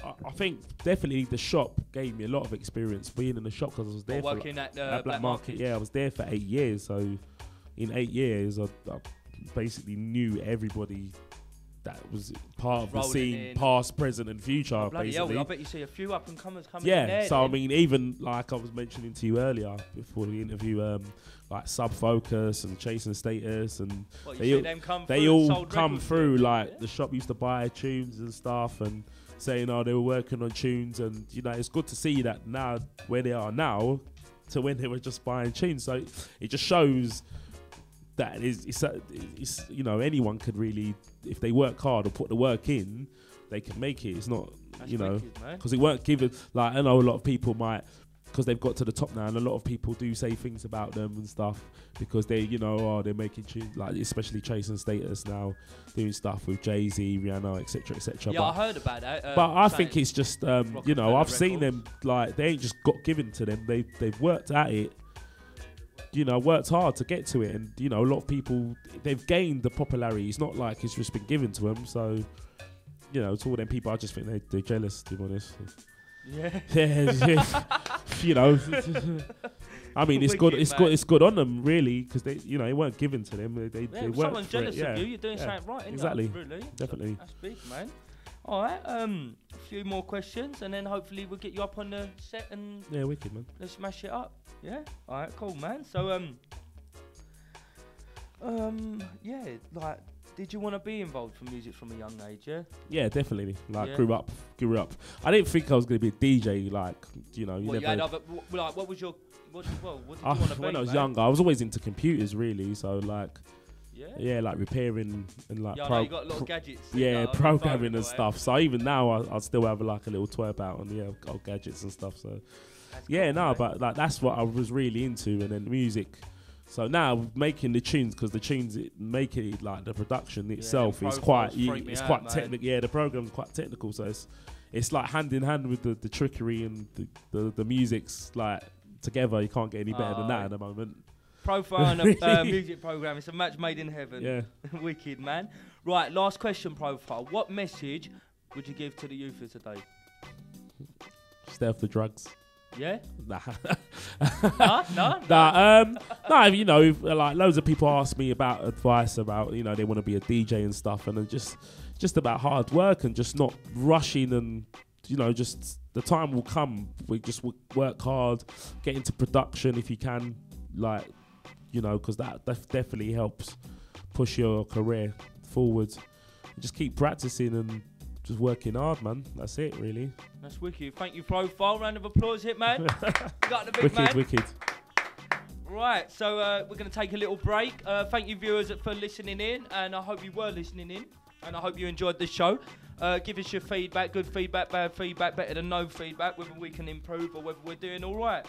I think definitely the shop gave me a lot of experience being in the shop because I was there for working at Black Market. Yeah, I was there for 8 years. So in 8 years, I basically knew everybody that was part of the scene, past, present, and future. Basically, I bet you see a few up and comers coming. Yeah, in there, so I mean, even like I was mentioning to you earlier before the interview, like Sub Focus and Chasing Status, and they all come through. Like the shop used to buy tunes and stuff, and saying, oh, they were working on tunes, and it's good to see that now where they are now to when they were just buying tunes. So it just shows that it's anyone could really, if they work hard or put the work in, they can make it. It's not because it weren't given. Like I know a lot of people might, because they've got to the top now, and a lot of people do say things about them and stuff because they they're making tunes, like especially Chasing Status now, doing stuff with Jay-Z, Rihanna, etc., etc. Yeah, I heard about that. But I think it's just I've seen them, like they ain't just got given to them. They've worked at it. Worked hard to get to it, and a lot of people, they've gained the popularity. It's not like it's just been given to them. So, to all them people, I just think they're jealous, to be honest. Yeah. I mean, it's good. It's good on them, really, because they, it weren't given to them. They worked someone's for jealous it. of you. You're doing something right. Exactly. Really. Definitely. That's big, man. All right. A few more questions, and then hopefully we'll get you up on the set and wicked, man. Let's smash it up. Yeah. All right. Cool, man. So did you want to be involved in music from a young age? Yeah. Yeah, definitely. Grew up. I didn't think I was gonna be a DJ. Like, what was your what did you want to be? When I was younger, I was always into computers, really. So like. Yeah, like repairing and like you got a lot of gadgets. Programming and stuff. So even now, I still have like a little twerp out on the old gadgets and stuff. So but like that's what I was really into, and then music. So now making the tunes, because the tunes making it, like the production itself is quite technical. Yeah, the program's quite technical. So it's like hand in hand with the trickery and the music's like together. You can't get any better than that at the moment. Profile and a music program. It's a match made in heaven. Yeah. Wicked, man. Right, last question, Profile. What message would you give to the youth of today? Stay off the drugs. Yeah? Nah. No. Like loads of people ask me about advice about, they want to be a DJ and stuff, and just about hard work and just not rushing, and just the time will come. We just work hard, get into production if you can, like. Because that definitely helps push your career forward. Just keep practicing and just working hard, man. That's it, really. That's wicked. Thank you, Profile. Round of applause, Hitman. You got the big man. Wicked. Right, so we're going to take a little break. Thank you, viewers, for listening in, and I hope you were listening in, and I hope you enjoyed the show. Give us your feedback, good feedback, bad feedback, better than no feedback, whether we can improve or whether we're doing all right.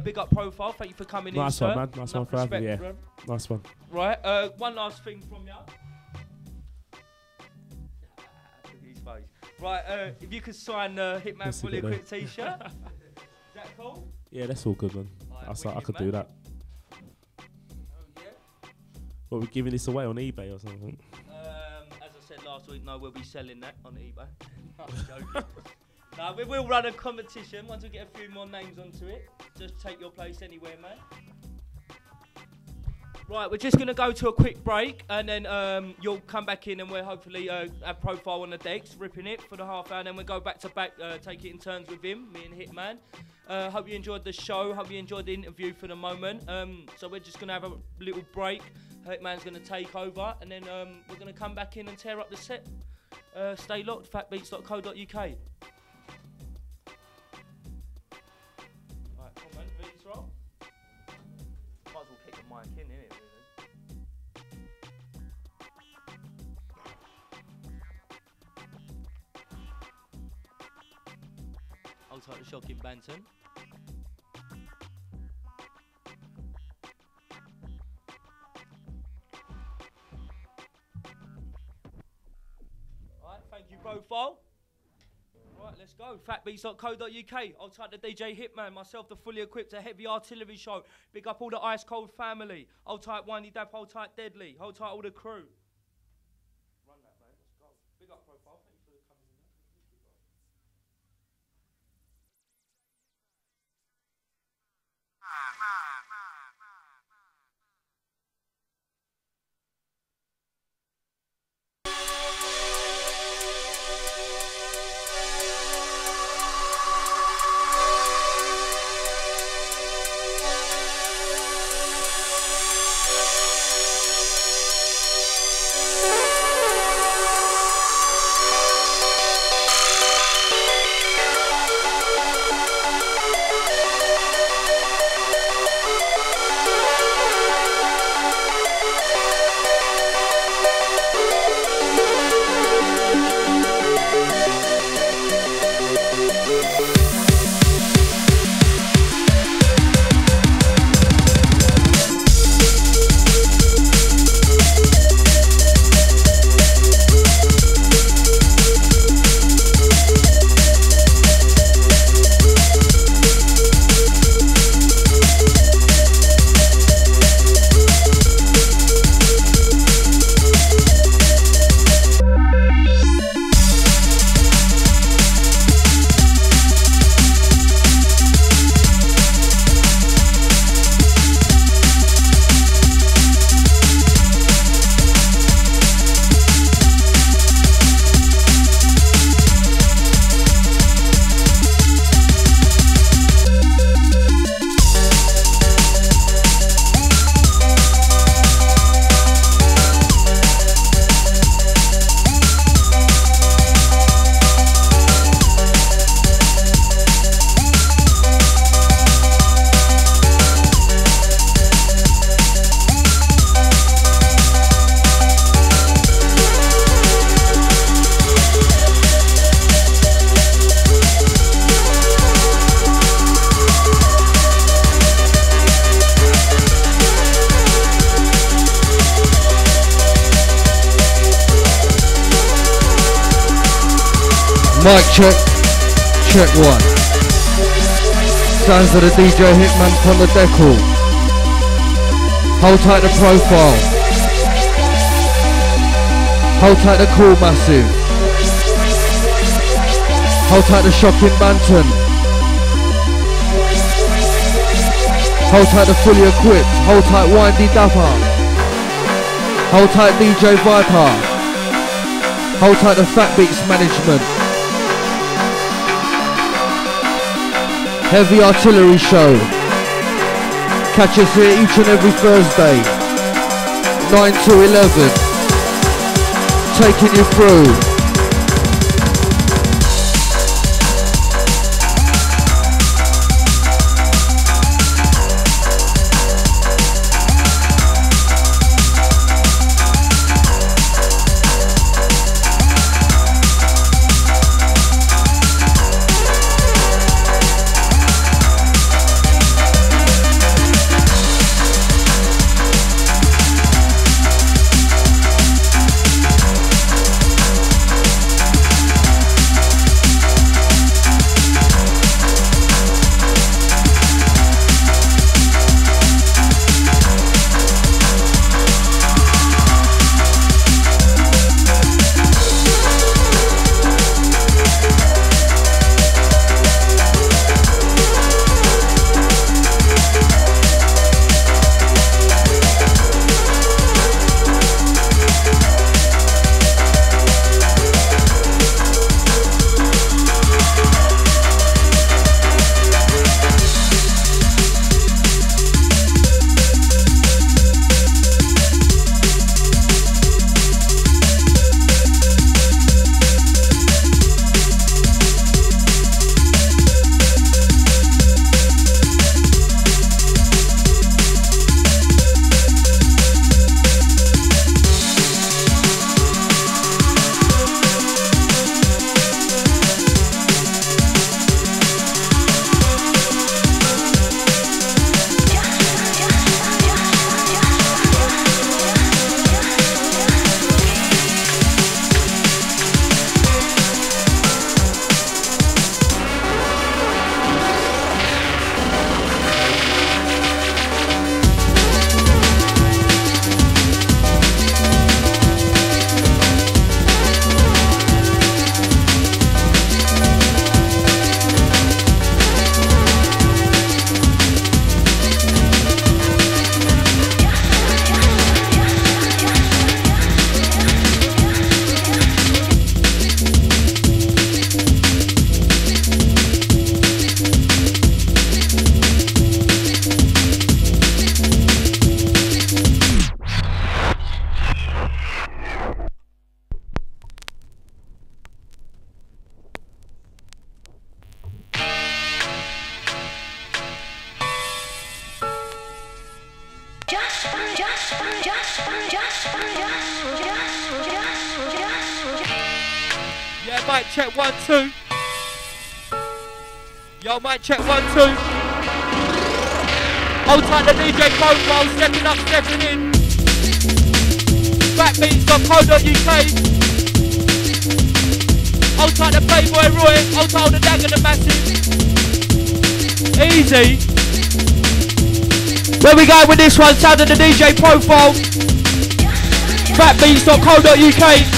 Big up Profile, thank you for coming in, sir. Nice one, man. Nice one for having me, yeah. Nice one. Right, one last thing from you. Right, if you could sign the Hitman Fully Equipped t-shirt. Is that cool? Yeah, that's all good, man. I could do that. Yeah. Well, we're giving this away on eBay or something. As I said last week, no, we'll be selling that on eBay. I'm joking. No, we will run a competition once we get a few more names onto it. Just take your place anywhere, man. Right, we're just going to go to a quick break, and then you'll come back in, and we'll hopefully have Profile on the decks, ripping it for the half hour, and then we'll go back to back, take it in turns with him, me and Hitman. Hope you enjoyed the show. Hope you enjoyed the interview for the moment. So we're just going to have a little break. Hitman's going to take over, and then we're going to come back in and tear up the set. Stay locked, fatbeats.co.uk. Alright, come on, beats roll. Might as well kick the mic in, innit, really? I'll take the shocking Banton. Thank you, Profile. Right, let's go. Fatbeats.co.uk. I'll type the DJ Hitman, myself, the fully equipped, a heavy artillery show. Big up all the Ice Cold family. I'll type Windy Dap, I'll type Deadly. I'll type all the crew. Run that, man. Let's go. Big up, Profile. Thank you for coming in. Mic check, check one. Sounds of the DJ Hitman on the decal. Hold tight the Profile. Hold tight the Cool Massive. Hold tight the Shocking Banton. Hold tight the Fully Equipped. Hold tight Windy Dapper. Hold tight DJ Viper. Hold tight the Fat Beats Management. Heavy Artillery Show. Catch us here each and every Thursday, 9 to 11. Taking you through. mic check 1 2. Yo, mic check 1 2. Hold tight the DJ profile, stepping up, stepping in. Backbeats.co.uk. Hold tight the Playboy Roy, hold tight the Dagger the Massive. Easy. Where we going with this one? Sound of the DJ profile. Backbeats.co.uk.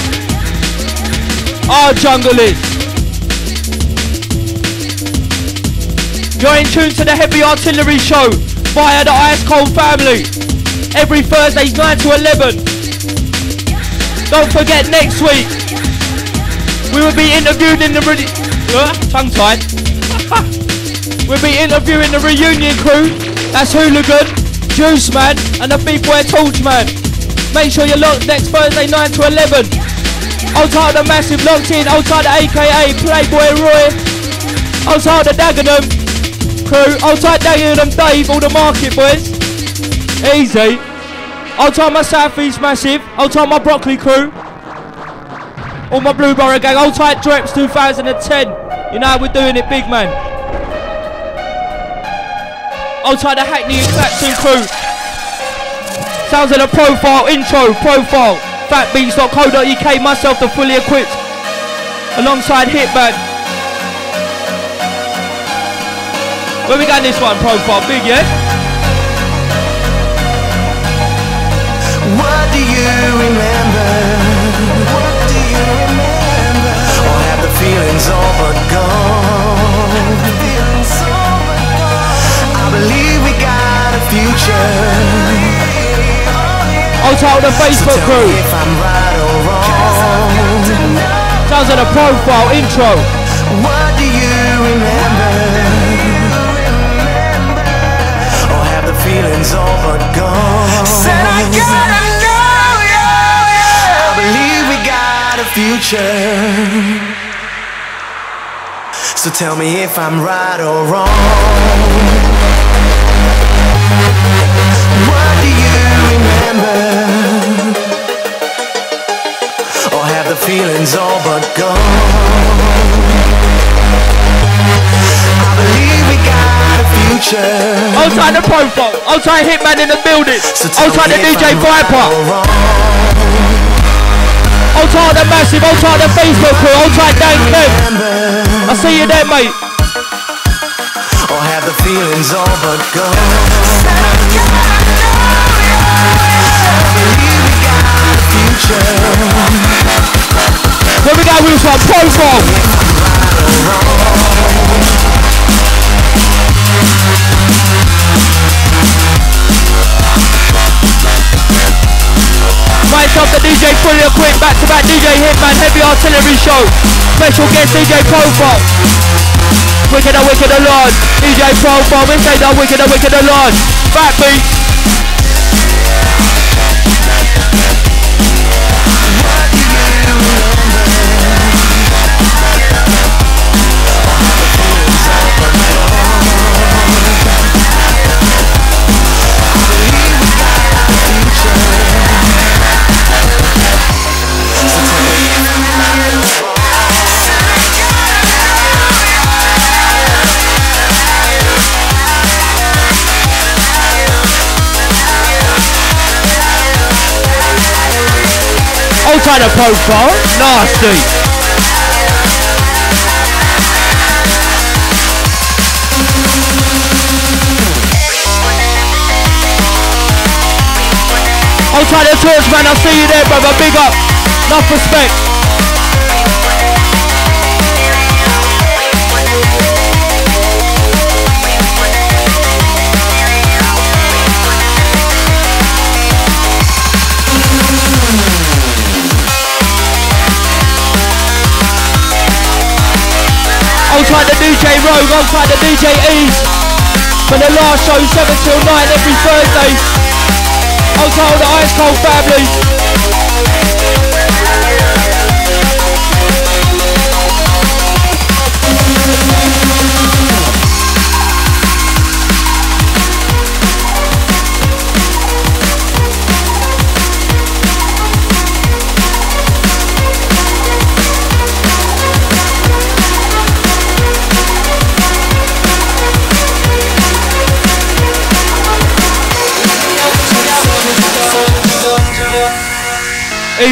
Our jungle is. You're in tune to the Heavy Artillery Show via the Ice Cold family. Every Thursdays 9 to 11. Don't forget next week we will be interviewing in the tongue tied. We'll be interviewing the reunion crew. That's Hooligan, Juice Man, and the Big Boy Torch Man. Make sure you're locked next Thursday 9 to 11. Old tight the Massive locked in. Old tight the AKA Playboy Roy. Old tight the Dagenham crew. Old tight Dagenham Dave, all the market boys. Easy. Old tight my South East Massive. Old tight my Broccoli crew. All my Blueborough gang. Old tight Dreps 2010. You know how we're doing it, big man. Old tight the Hackney and Clapton crew. Sounds of the profile, intro, profile. Fatbeats.co.uk, myself the fully equipped. Alongside Hitman. Where we got this one, profile? Big, yeah? What do you remember? What do you remember? Or have the feelings all but gone? I believe we got a future. I'll tell the Facebook So crew. if I'm right or wrong. Sounds of the profile, intro. What do you remember? Or have the feelings all but gone? Said I gotta go, I believe we got a future. So tell me if I'm right or wrong. What do you remember? Or have the feelings all but gone? I believe we got a future. I'll try the profile. I'll try Hitman in the building. I'll try the DJ Viper. I'll try the Massive. I'll try the Facebook crew. I'll try Dan Kev. I'll see you there, mate. Or have the feelings all but gone? Where we go with this one? Profile. Myself, the DJ fully equipped, back to back DJ Hitman, Heavy Artillery Show. Special guest DJ Profile. Wicked and large. DJ Profile, we say that wicked and large. Backbeats. I'll try the profile. Nasty. I'll try the torch, man. I'll see you there, brother. Big up. Enough respect. I'll try the DJ Rogue, I'll try the DJ Ease. For the last show, 7 till 9 every Thursday. I'll tell the Ice Cold family.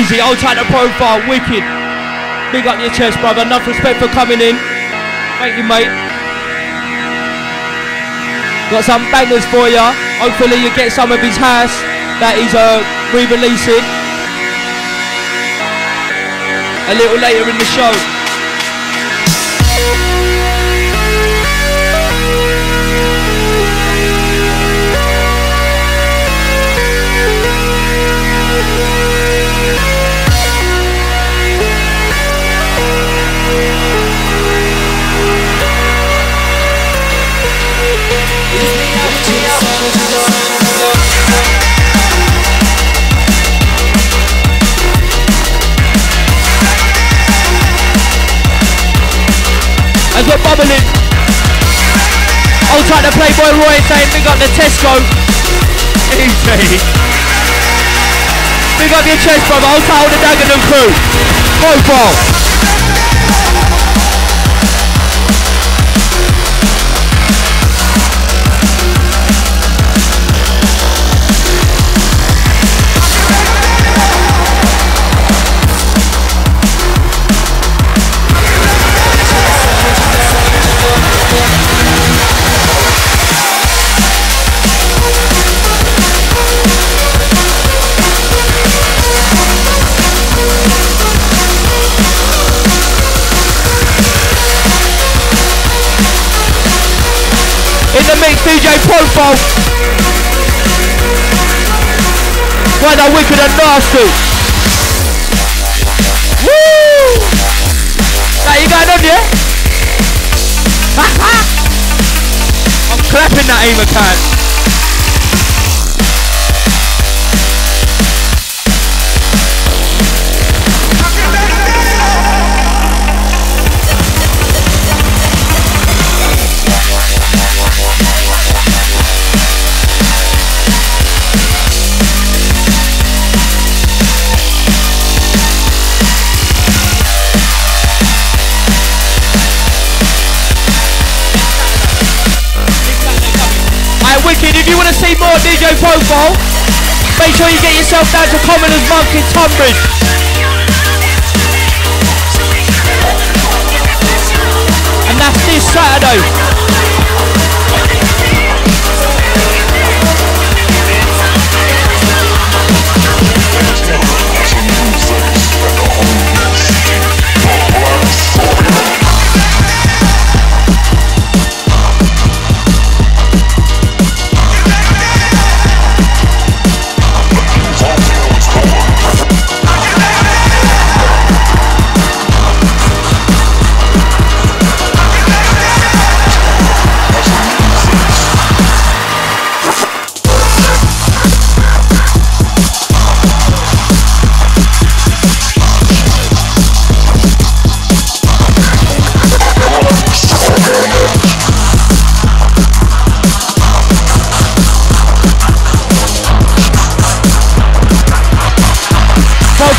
Easy, hold tight the profile, wicked. Big up your chest, brother. Enough respect for coming in. Thank you, mate. Got some bangers for ya. Hopefully you get some of his house that he's re-releasing a little later in the show. As we're bubbling, hold tight the Playboy Roy saying big up the Tesco. Easy. Big up your chest, brother. Hold tight all the Dagenham crew. Profile. In the mix, D.JPROFILE. Why that wicked and nasty? Woo! That you going on, yeah? I'm clapping that aim account. Wicked, if you want to see more D.JPROFILE, make sure you get yourself down to Commoners Monk in Tunbridge. And that's this Saturday.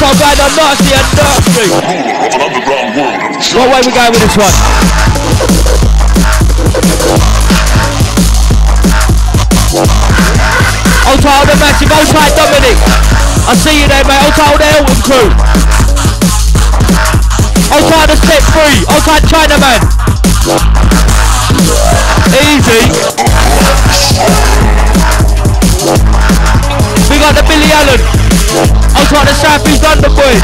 I'm glad I'm nasty and nasty. What way we going with this one? Hold tight on the massive, hold tight Dominic. I see you there, mate. Hold tight on the Elton crew. Hold tight the Step 3. Hold tight Chinaman. Easy. We got the Billy Allen. Hold tight the South East London boys.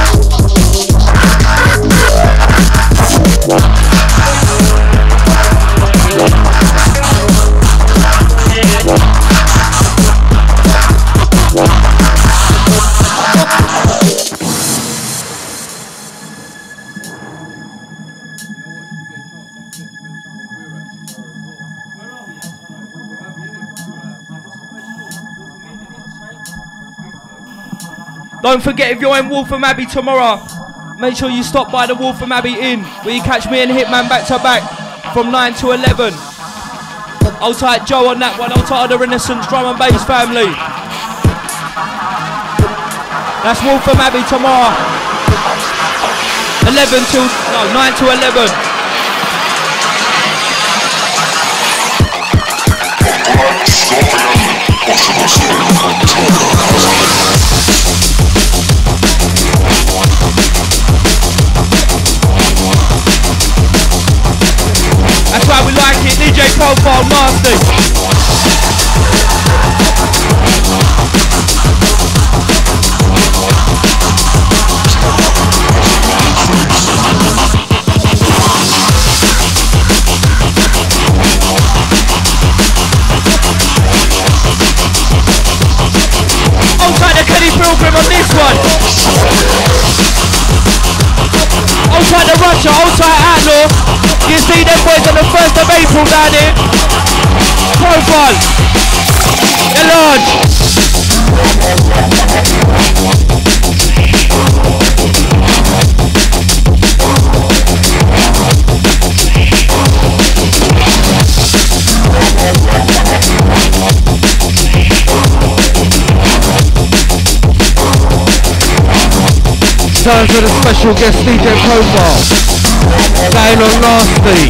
Don't forget, if you're in Waltham Abbey tomorrow, make sure you stop by the Waltham Abbey Inn, where you catch me and Hitman back to back from 9 to 11. Hold tight Joe on that one. Hold tight the Renaissance Drum and Bass family. That's Waltham Abbey tomorrow. 9 to 11. Hold tight the Russia, hold tight Outlaw. You see them boys on the 1st of April down here. Profile. They're large. Time for the special guest D.JPROFILE. Going on nasty.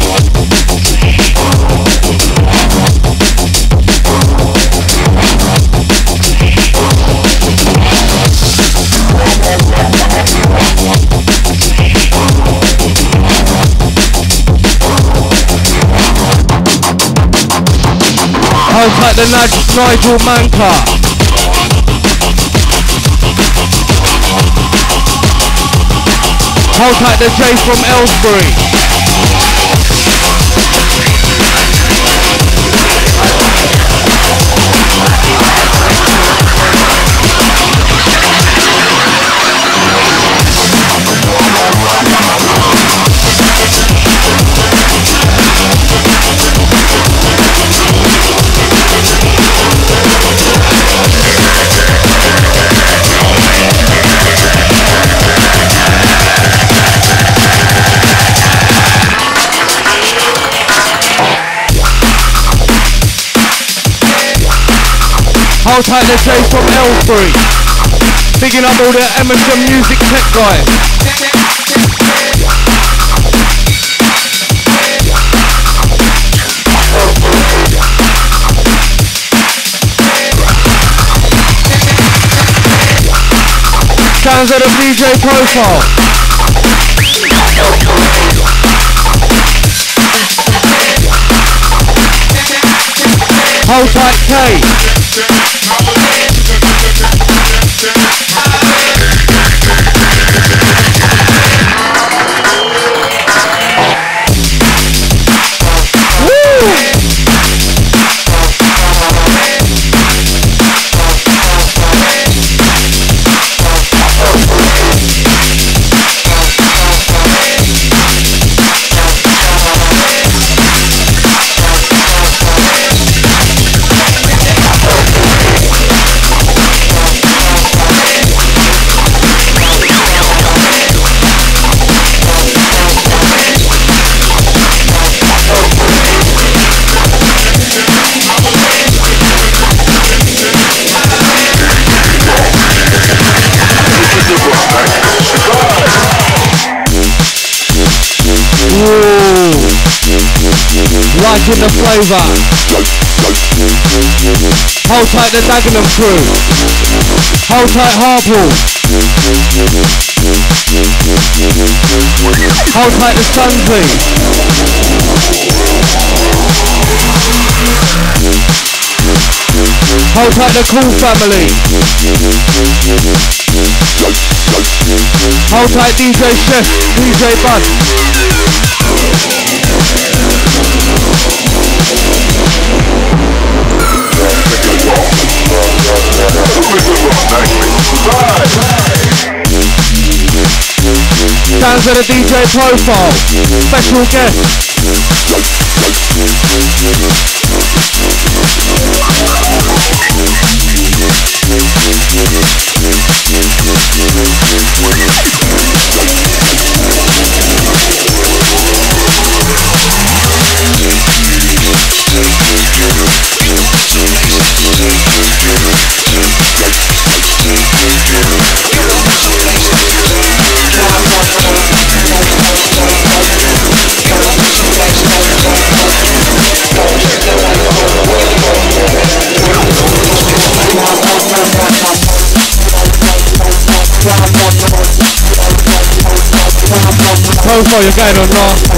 Hold tight the Nigel Manka. Hold tight the J from Ellsbury. Hold tight the J from L3. Bigging up all the Emerson Music Tech guys. Sounds of the D.JPROFILE. Hold tight K. Liking the flavour. Hold tight the Dagenham crew. Hold tight Harpool. Hold tight the Sunsby. Hold tight the Cool family. Hold tight DJ Chef, DJ Bud. Sounds of the D.JPROFILE. Special guest. Profile, you're going on nasty.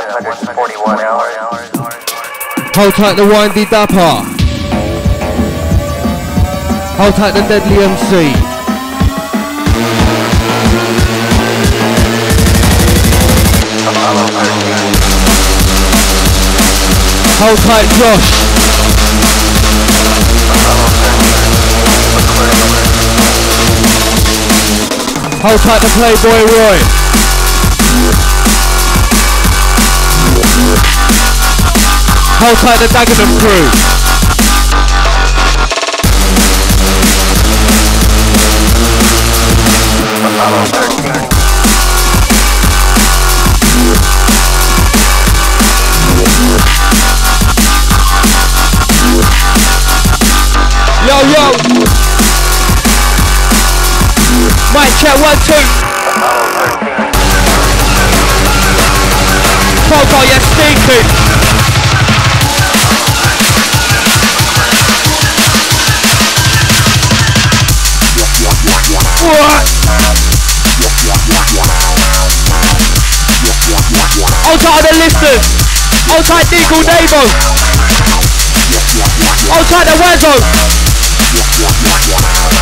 141 hours. Hold tight the windy dapper. Hold tight the deadly MC. Hold tight Josh. Hold tight the Playboy Roy. Hold tight the Dagenham crew. Yo, yo. Mic check, 1, 2. Profile, you're stinking. What? Hold tight the listeners. Hold tight Deagle Davo. Hold tight the Wazzo.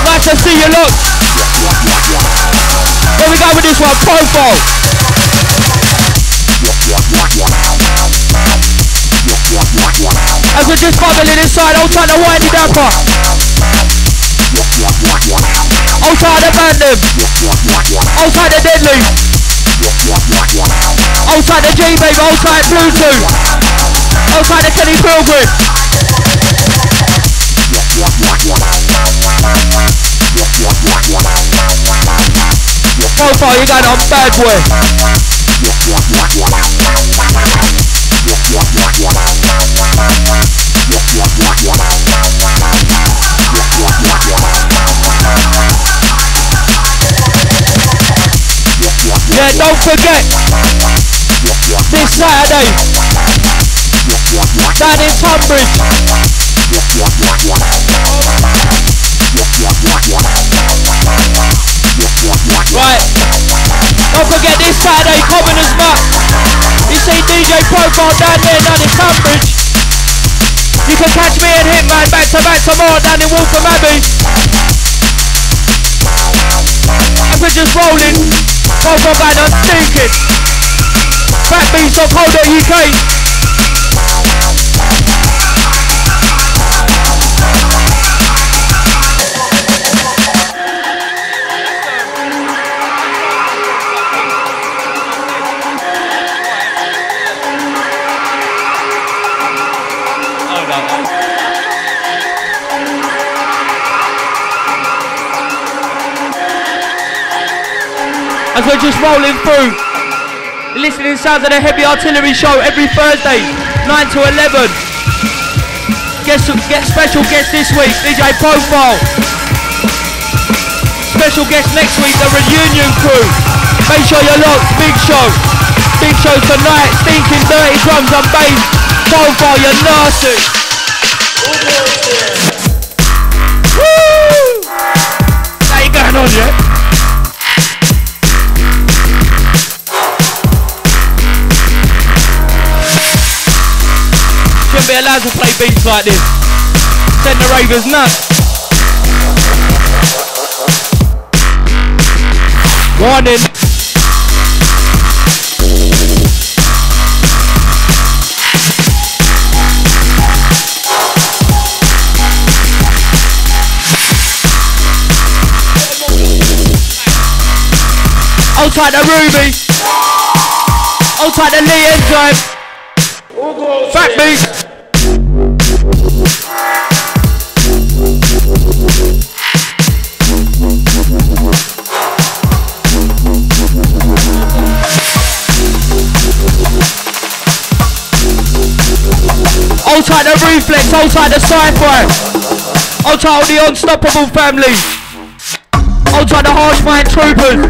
Nice to see you, look. Where we go with this one? Profile. As we're just bubbling inside, hold tight the windy dapper. Hold tight the Bandem. Hold tight the Deadly. Hold tight the G-Baby. Hold tight Bluetooth. Hold tight the Kenny Pilgrim. Profile, you're going on bad boy. Yeah, don't forget this Saturday down in Tunbridge. Right, don't forget this Saturday, Commoners Muck. You see D.JPROFILE down there, down in Tunbridge. You can catch me and Hitman back to back tomorrow down in Waltham Abbey. And we're just rolling, Profile going on stinking. Fatbeats.co.uk. As we're just rolling through, listening sounds of the Heavy Artillery show every Thursday, 9 to 11. Get special guest this week, D.JPROFILE. Special guest next week, the Reunion crew. Make sure you're locked, big show. Big show tonight, stinking dirty drums and bass. Profile, you're nasty. Woo! How you going on, yeah? Shouldn't be allowed to play beats like this. Send the ravers nuts. Warning. Hold tight the Ruby. Hold tight the Lee Enzyme. Fat beat. Hold tight the Reflex, hold tight the Sci-Fi. Hold tight all the Unstoppable family. Hold tight the Harsh Mind Troopers.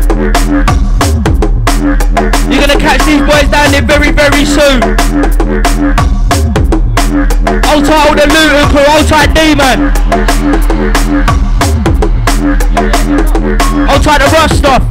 You're gonna catch these boys down there very, very soon. Hold tight all the Luton crew, hold tight D-Man. Hold tight the Rust stuff.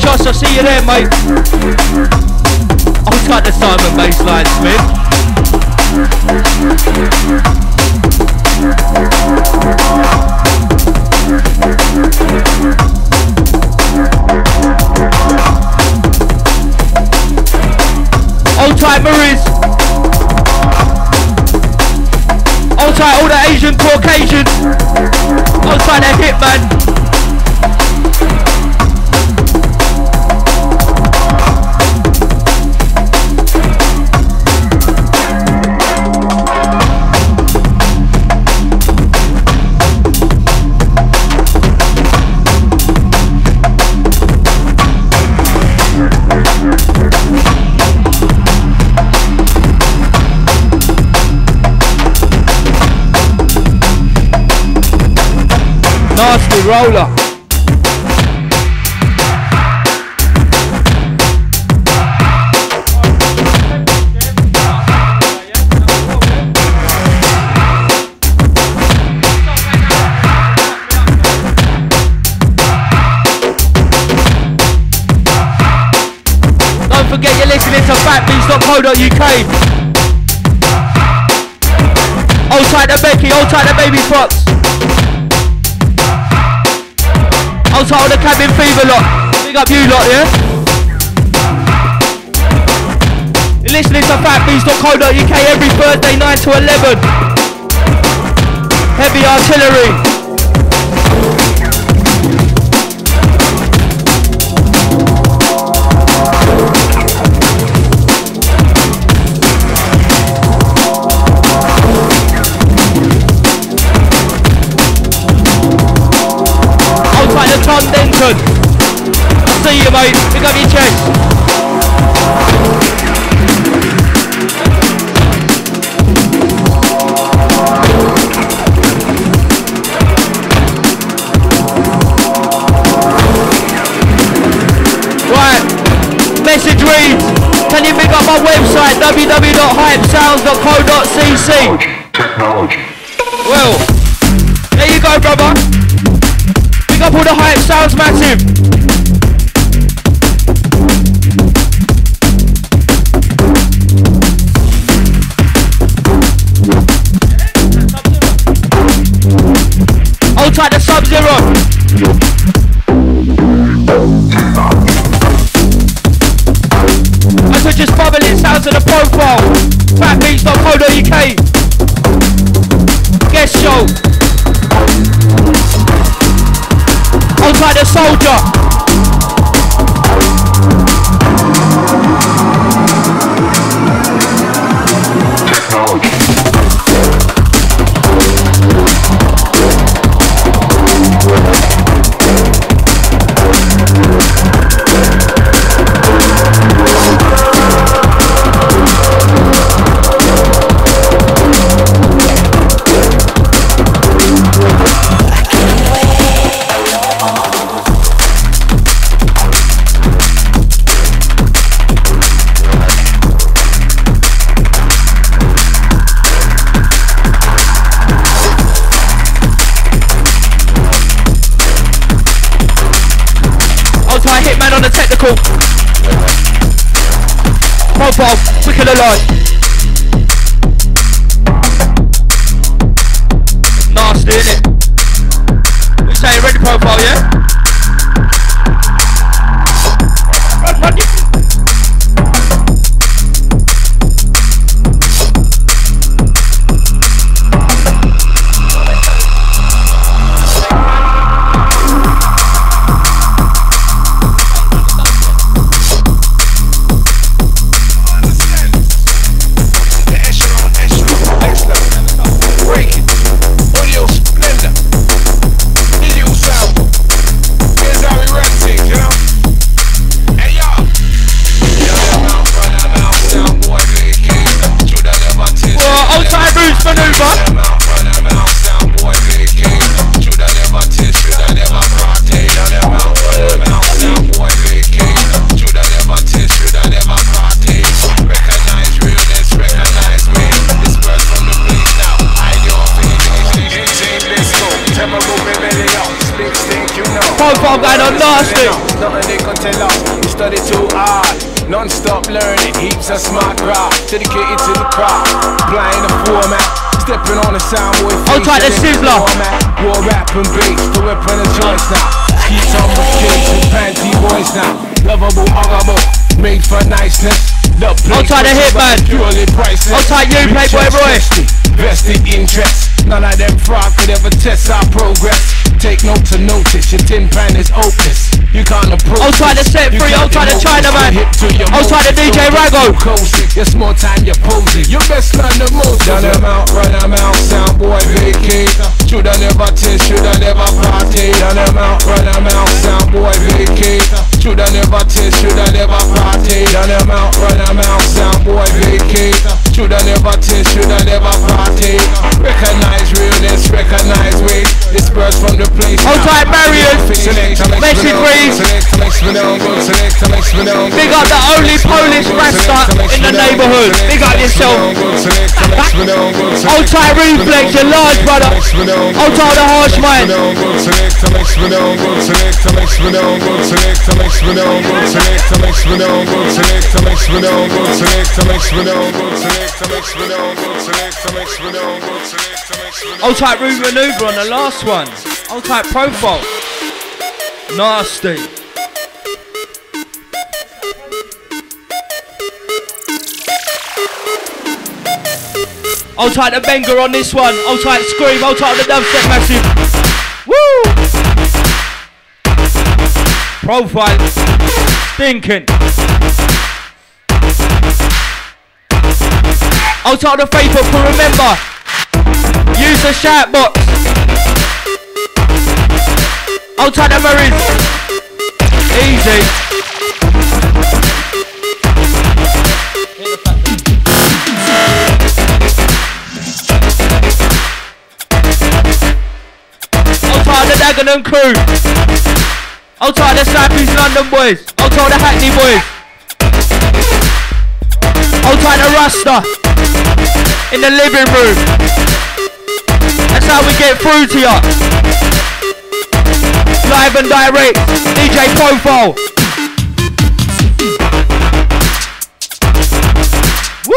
Josh, I'll see you there, mate. I'll cut the Simon baseline, Smith. Hold tight, Maurice. Hold tight, all the Asian Caucasians. Hold tight, the Hitman. Nasty roller. Don't forget you're listening to fatbeats.co.uk. Hold tight the Becky, hold tight the baby Fox. Hold tight all the cabin fever lot. Big up you lot, yeah? You're listening to fatbeats.co.uk every Thursday 9 to 11. Heavy artillery. Like the Tom Denton. I'll see you, mate. Pick up your chest. Right. Message reads, can you pick up my website www.hypesounds.co.cc? Technology. Well, there you go, brother. Pick up all the hype sounds massive. Hold tight the Sub-Zero. As we're just bubbling sounds of the profile. Fatbeats.co.uk. Guest show. Hold tight the Soldier. Technology. Hitman on the technical. Profile, quicker than light. Nasty, innit? We saying ready profile, yeah? Profile going on nasty. Nothing they can tell us, you study too hard. Non-stop learning, heaps of smart craft. Dedicated to the craft, applying the format. Stepping on the soundboy. I'll try the sizzler. War rap and bass, the weapon of choice now. Keeps on with kids and panty boys now. Lovable, honorable, made for niceness. I'll try the Hitman. I'll try you, Playboy Roy. Vested interest. None of them fraud could ever test our progress. Take note to notice, your tin pan is hopeless. You can't approach. I'll try the set free, I'll try the Chinaman. I'll try the DJ Rago. It's more time you're posing. You best learn the most. Run them out, sound boy vacate. Shoulda never taste, shoulda never party. Run them out, sound boy vacate. Shoulda never taste, shoulda never party. Run them out, sound boy vacate. Shoulda never taste, shoulda never party. Recognize realness, recognize weight. Disperse from the place. I'll try barriers. Message reads. Big up the only Polish rasta in the neighbourhood. Big up yourself. I'll try reflex, your large brother. I'll try the harsh mind. I'll type root maneuver on the last one. I'll type profile. Nasty. I'll type the banger on this one. I'll type scream. I'll type the dubstep massive. Woo! Profile. Stinking. I'll type the faithful for remember. Use the shout box. I'll type the Marines. Easy. I'll type the Dagenham crew. I'll type the South East London boys. I'll type the Hackney boys. I'll type the Rasta in the living room. That's how we get through to ya. Live and direct, D.JPROFILE. Woo!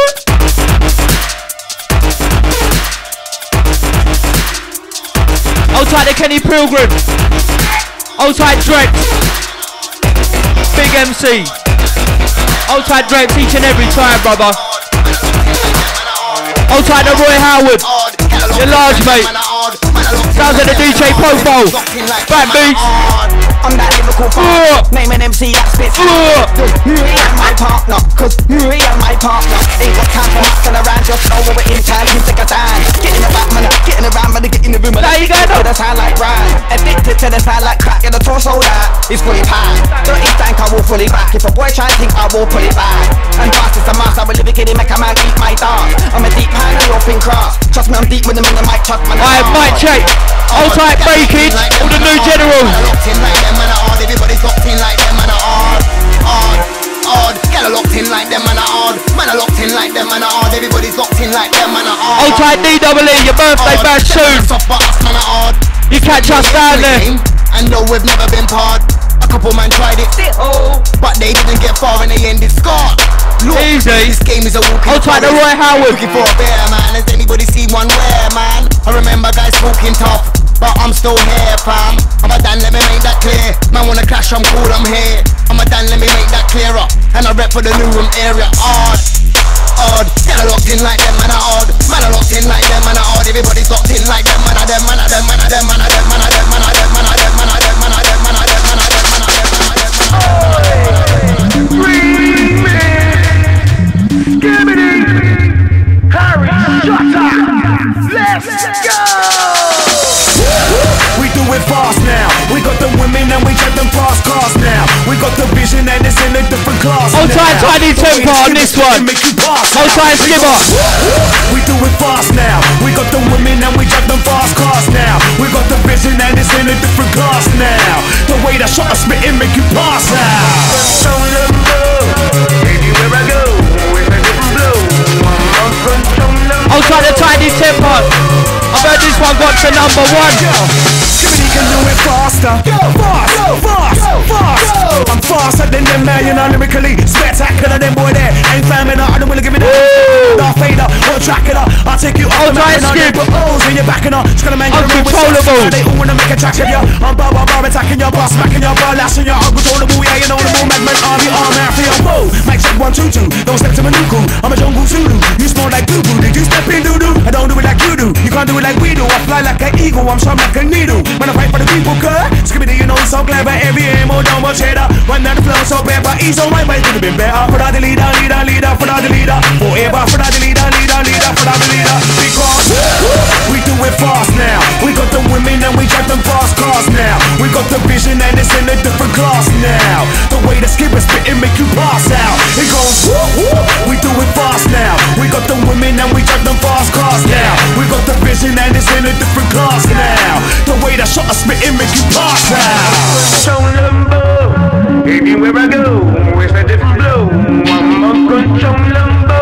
I'll type the Kenny Pilgrim. I'll type Drex. Big MC. I'll type Drex each and every time, brother. I'll type the Roy Howard. Your large mate. Sounds like the DJPROFILE. Back beats. I'm that lyrical father. Name an MC that spits. You ain't my partner, cause you ain't my partner. Ain't got time for muscle around, just know we're in time. You take a time. Get in the back, man. Get in the round, man. Get in the room, man. There you go. To the sound like Brian. Addicted to the sound like crack. In the torso that is fully packed. Don't eat tank, I will fully back. If a boy try to think, I will pull it back. And fast is a mass. I will live a kid, make a man eat my dance. I'm a deep hand and you're thin cross. Trust me, I'm deep with them in the mic. Trust me. Alright, mic check. I'll type breakage. All the new generals. Everybody's locked in like them and odd. Get locked in like them and odd. Man are locked in like them and odd. Everybody's locked in like them and odd. I'll type DEE, your birthday bash soon. You catch us down there. And no, we've never been part. A couple man tried it, but they didn't get far in the end. It's scarred. Easy. This game is a walking. I'll type the Roy Howard. Looking for a bear, man. Has anybody seen one wear, man? I remember guys talking tough, but I'm still here, fam. I'm a Dan, let me make that clear. Man wanna clash, I'm cool, I'm here. I'm a Dan, let me make that clearer. And I rep for the new room area. Odd. Get locked in like them, man, odd. Man are locked in like them, man, odd. Everybody's locked in like them, man, them, man, them, man, them, man, them, man, them, man, them, man, them, man, them, man, them, man, them, man, them, man, Let's go! We do it fast now. We got the women and we got them fast cars now. We got the vision and it's in a different class. I'll try Tiny Temper on this one. I'll try Skipper. We do it fast now. We got the women and we got them fast cars now. We got the vision and it's in a different class now. The way that shot a spitting make you pass out. Everywhere I go, it's a different blow. I'll try the Tiny Temper. I've heard this one got to number 1. Skibbity can do it faster. Fast. I'm faster than them, man, you know, lyrically spectacular. Them boy there ain't famming up. I don't wanna give it Darth Vader, or Dracula. I'll take you off the map and put O's in your back and just gonna make uncontrollable. They all wanna make a track of you. I'm bar attacking your boss, smacking your bar, lashing your uncontrollable. Yeah, you know the more madman army, arm out for your foe. Mike check 1, 2, 2. Don't step to Manuku. I'm a jungle Zulu. You smell like boo boo. Did you step in doo doo? I don't do it like you do. You can't do it like we do. I fly like an eagle. I'm sharp like a needle. When I fight for the people, girl. Skibbity, you know so clever. Every ammo down my cheddar. Run down the flow so bad, but he's on my way. Could have been better. For the leader. For the leader. Forever for the leader. For the leader. Because we do it fast now. We got the women and we drive them fast cars now. We got the vision and it's in a different class now. The way the skipper spitting make you pass out. It goes we do it fast now. We got the women and we drive them fast cars now. We got the vision and it's in a different class now. The way the shot spitting make you pass out. Anywhere I go, it's a different blow. I'm a control number.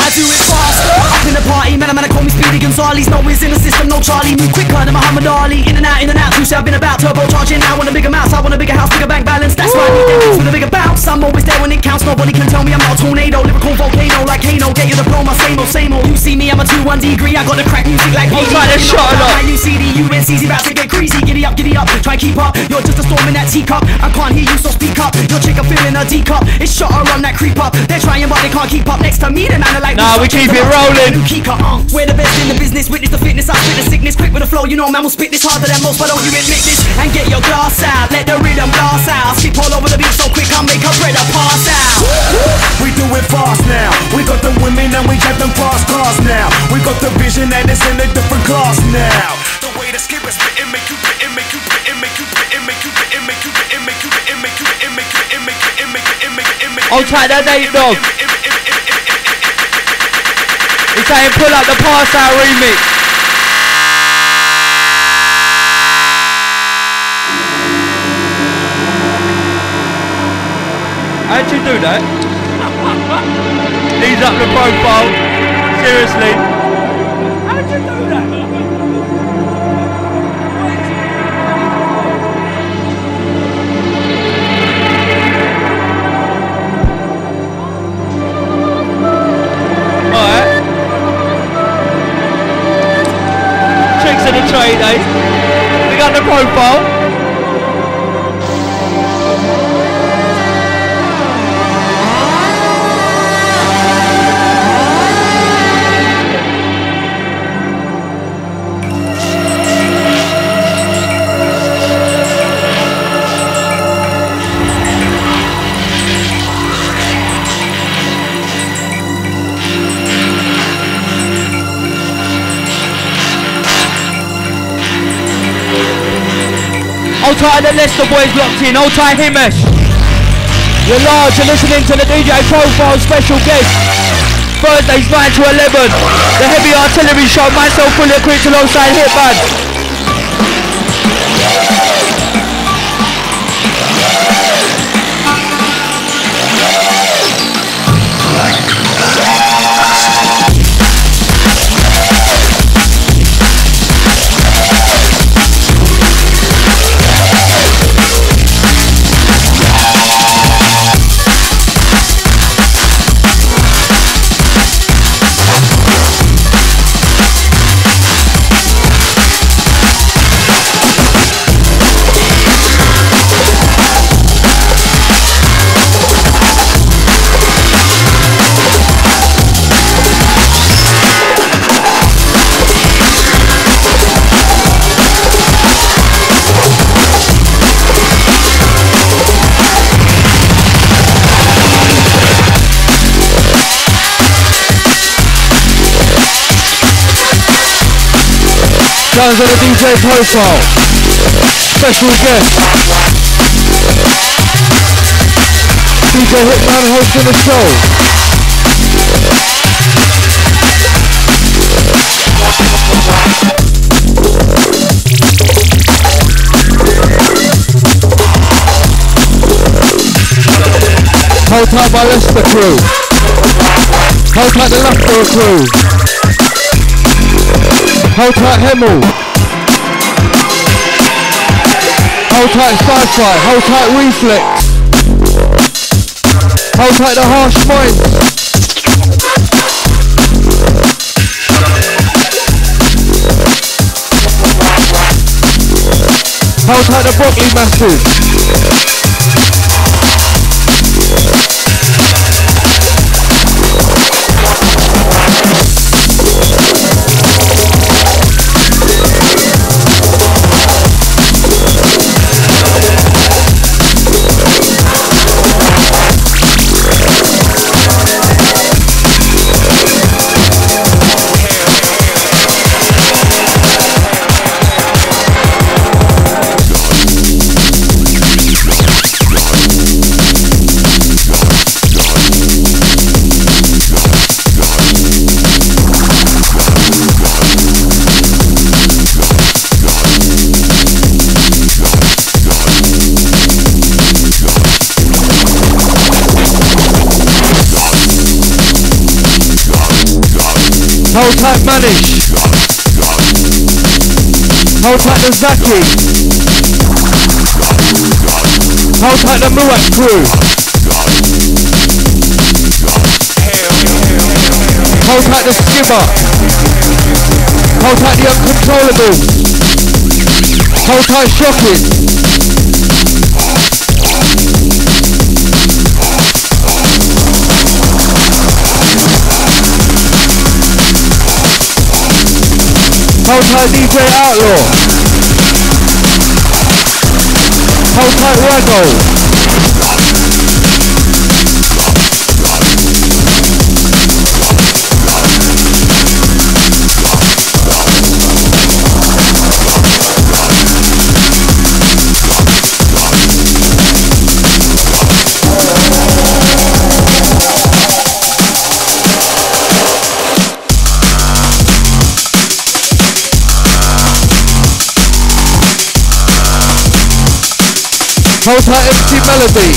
I do it faster. Up in the party, man, call me Speedy Gonzales. No is in the system, no Charlie. Move quicker than Muhammad Ali. In and out. Two say I've been about turbocharging. I want a bigger mouse, I want a bigger house, bigger bank balance. That's why I need them with a bigger bounce. I'm always there when it counts. Nobody can tell me I'm not a tornado. Lyrical volcano like Kano. Get you the diploma, same old. You see me, I'm a 2-1 degree. I got the crack music like I'll try to shut it up. My new CD, UNC's about to get greasy. Giddy up. Try and keep up. You're just a storm in that teacup. I can't hear you, so speak up. Your chick, I'm feeling a D cup. It's shot her on that creep up. They're trying, but they can't keep up. Next to me, the man are like, nah, we keep it rolling. We're the best in the business. Witness the fitness, I spit the sickness. Quick with the flow, you know man will spit this harder than most. But don't you admit this? And get your glass out. Let the rhythm blast out. Skip all over the beat so quick, I'll make her brother pass out. We do it fast now. We got the women and we drive them fast cars now. We got the vision and it's in a different class now. The way the skipper spitting make you spitting, make you spitting, make you spitting, make you spitting, make you spitting, make you spitting, make you spitting, make you spitting, make you spitting, make you spitting, make you spitting. I'll try that Nate Dog. He's saying pull up the Pass Out remix. How'd you do that? Leads up the profile. Seriously. How'd you do that? Alright. Tricks of the trade, eh? We got the profile. Hold tight, the Leicester boys locked in. Hold tight, Himesh. You're large, you're listening to the DJ Profile special guest. Thursdays 9 to 11. The Heavy Artillery Show, myself fully equipped alongside Hitman. Sounds of the DJ Profile. Special guest. DJ Hitman hosting the show. Hold tight by Leicester crew. Hold tight the the Loughborough crew. Hold tight Hemel. Hold tight Sci-Fi. Hold tight Reflex. Hold tight the Harsh Minds. Hold tight the Broccoli Massive. Hold tight Manish. Hold tight the Zaki. Hold tight the Muat crew. Hold tight the Skimmer. Hold tight the Uncontrollables. Hold tight Shocking. Hold tight DJ Outlaw. Hold tight Raggo. Hold tight MC Melody.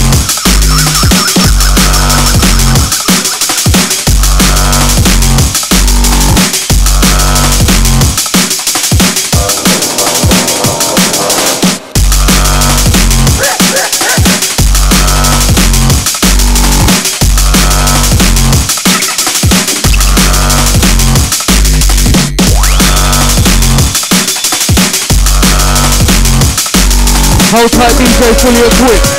Hold tight DJ Fully Equipped.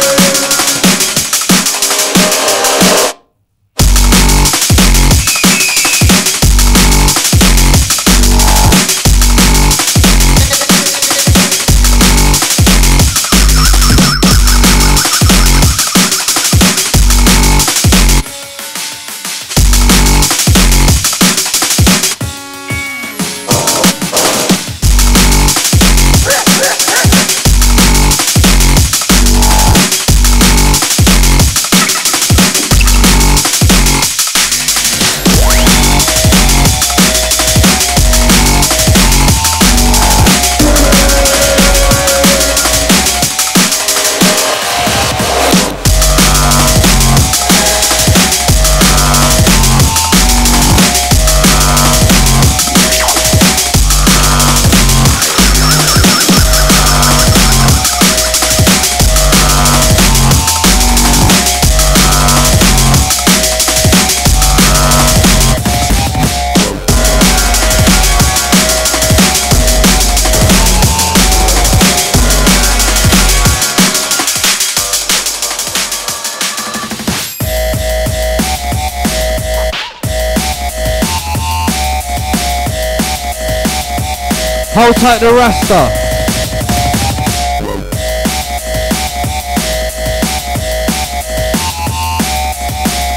Hold tight the Rasta.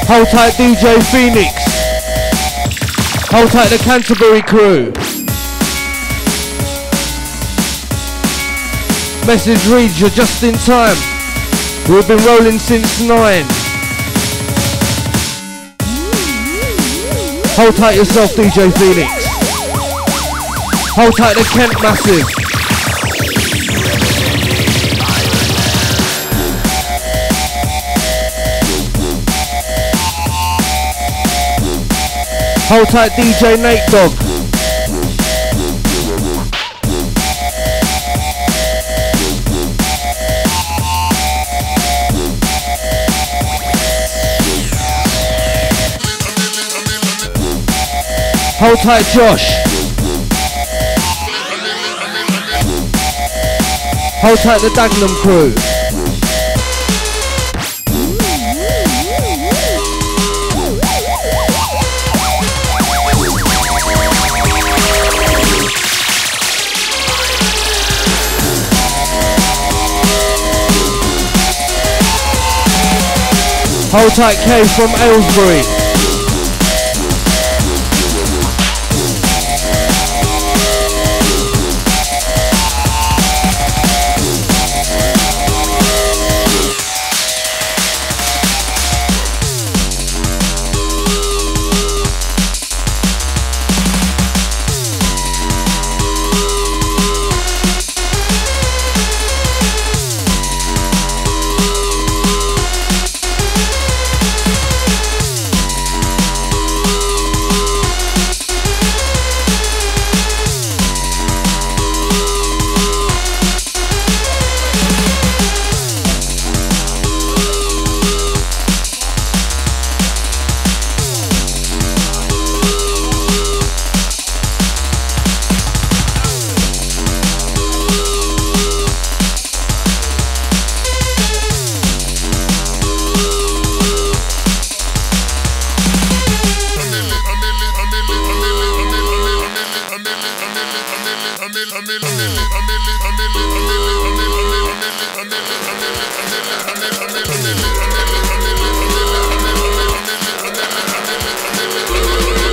Hold tight DJ Phoenix. Hold tight the Canterbury crew. Message reads, you're just in time. We've been rolling since 9. Hold tight yourself, DJ Phoenix. Hold tight the Kent Massive. Hold tight, DJ Nate Dog. Hold tight, Josh. Hold tight, the Dagenham crew. Hold tight, K from Aylesbury.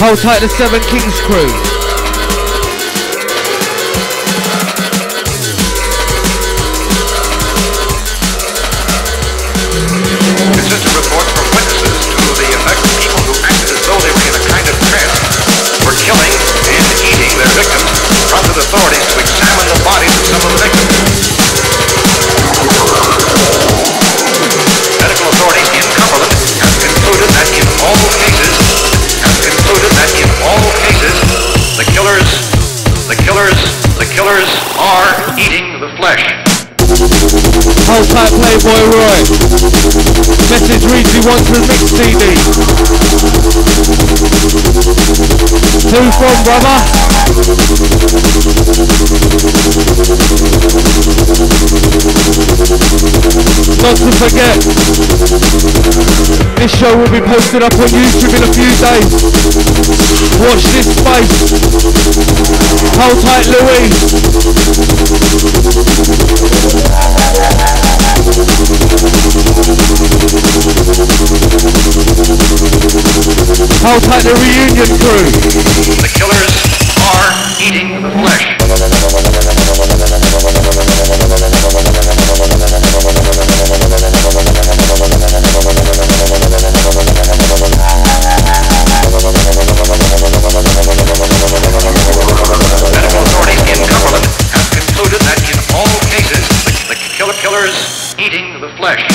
Hold tight, the Seven Kings crew. Consistent reports from witnesses to the effect of people who acted as though they were in a kind of trance were killing and eating their victims, prompted authorities to examine the bodies of some of the victims. Medical authorities in Cumberland have concluded that in all cases, the killers are eating the flesh. Hold tight, Playboy Roy. Message reads he wants a mix CD. Who from, brother? Not to forget, this show will be posted up on YouTube in a few days. Watch this space. Hold tight, Louise. Hold tight, the reunion crew. The killers are eating the flesh. Medical authorities in Cumberland have concluded that in all cases, the killers eating the flesh.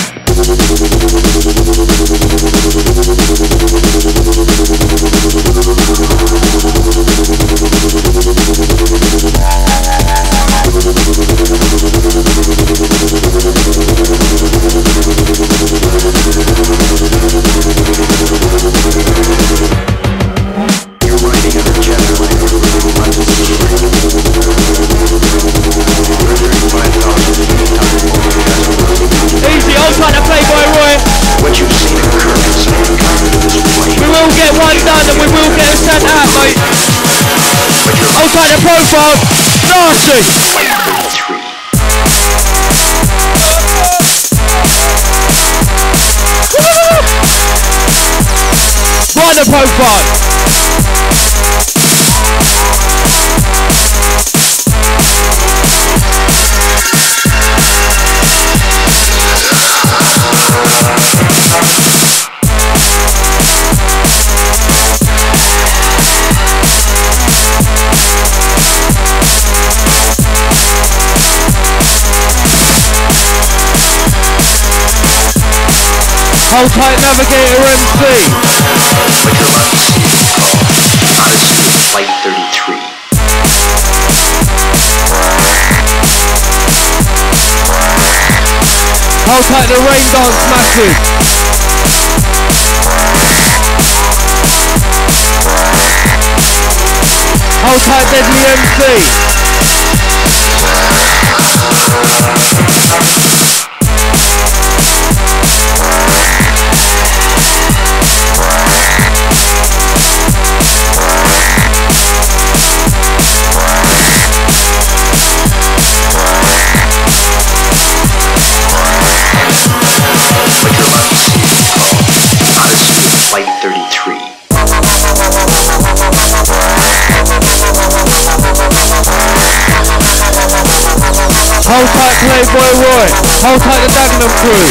Easy, I'll try to play by Roy. What you've seen occur We will get one done and we will get it sent out, mate. I'll try the profile. Nasty. Right the profile. Hold tight, Navigator MC. Flight 33. Hold tight, the rain dance massive. Hold tight, Deadly MC. Flight 33. Hold tight, Playboy Roy. Hold tight, the Dagenham crew.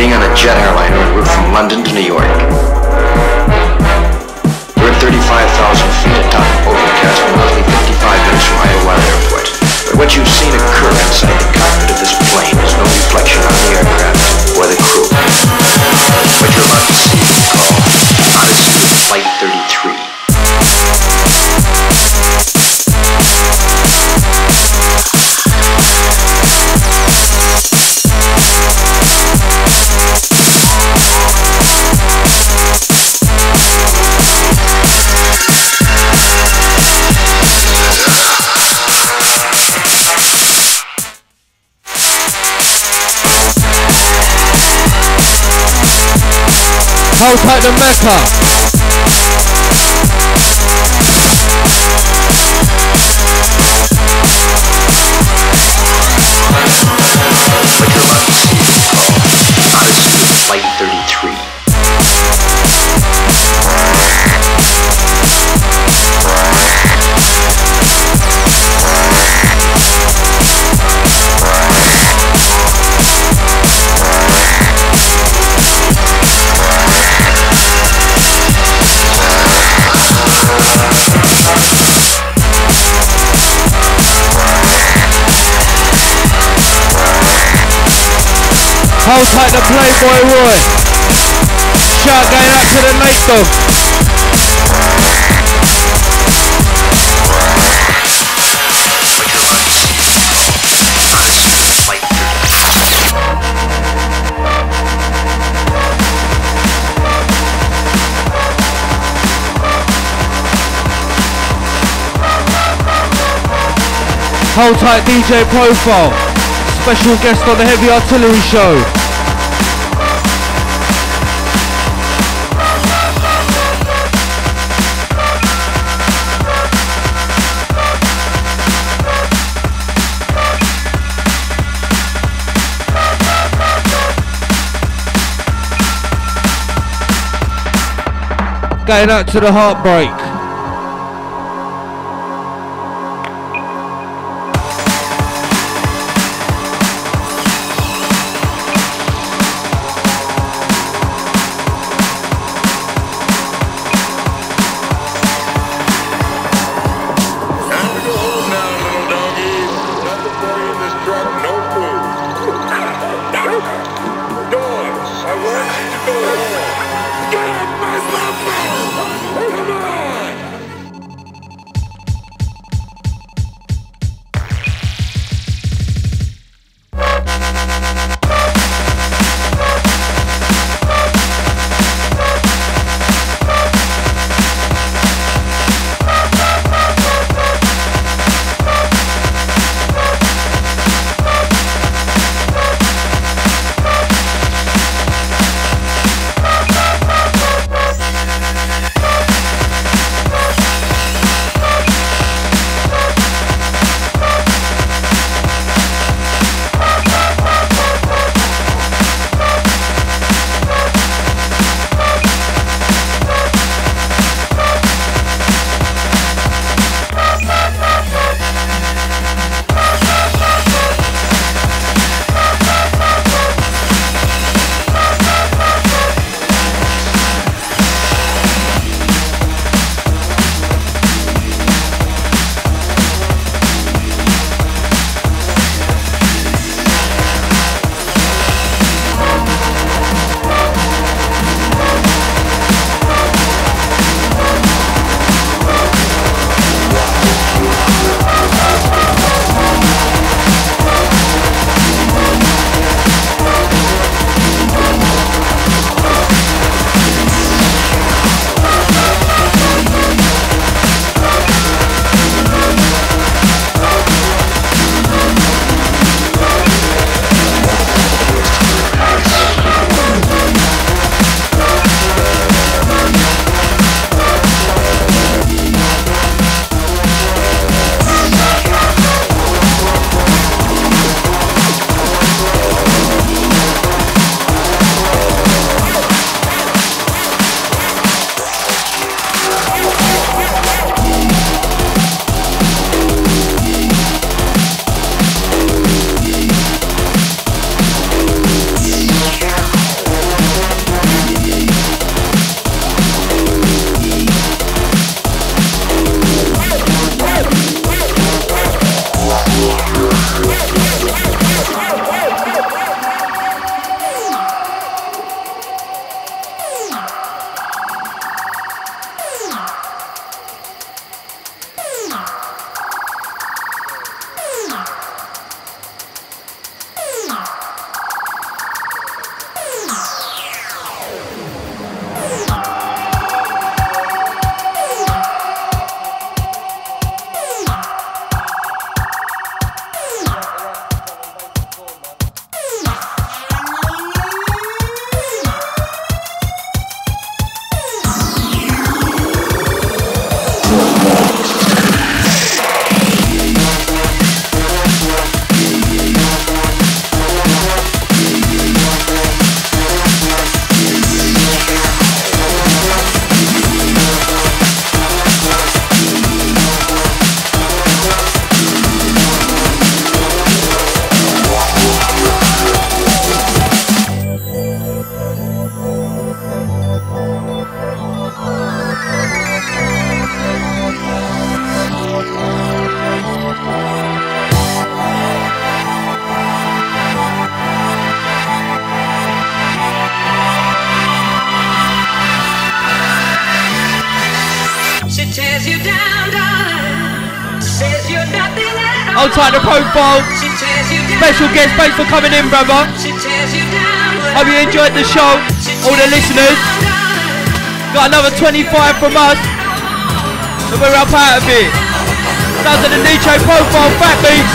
On a jet airliner en route from London to New York. We're at 35,000 feet atop overcast and roughly 55 minutes from Idlewild Airport. But what you've seen occur inside the cockpit of this plane is no reflection on the aircraft or the crew. What you're about to see is called Odyssey of Flight 33. Hold tight, the Mecca. What you're about to see is called Odyssey of Flight 33. Hold tight, the Playboy Roy. Shout going out to the Nate Dog. Hold tight, D.JPROFILE. Special guest on the Heavy Artillery Show. Going out to the Heartbreak. Come on! Hold tight the profile. Special guest, thanks for coming in, brother. Hope you enjoyed the show. All the listeners. Got another 25 from us. And we're up out of here. Sounds of the D.JPROFILE, Fat Beats.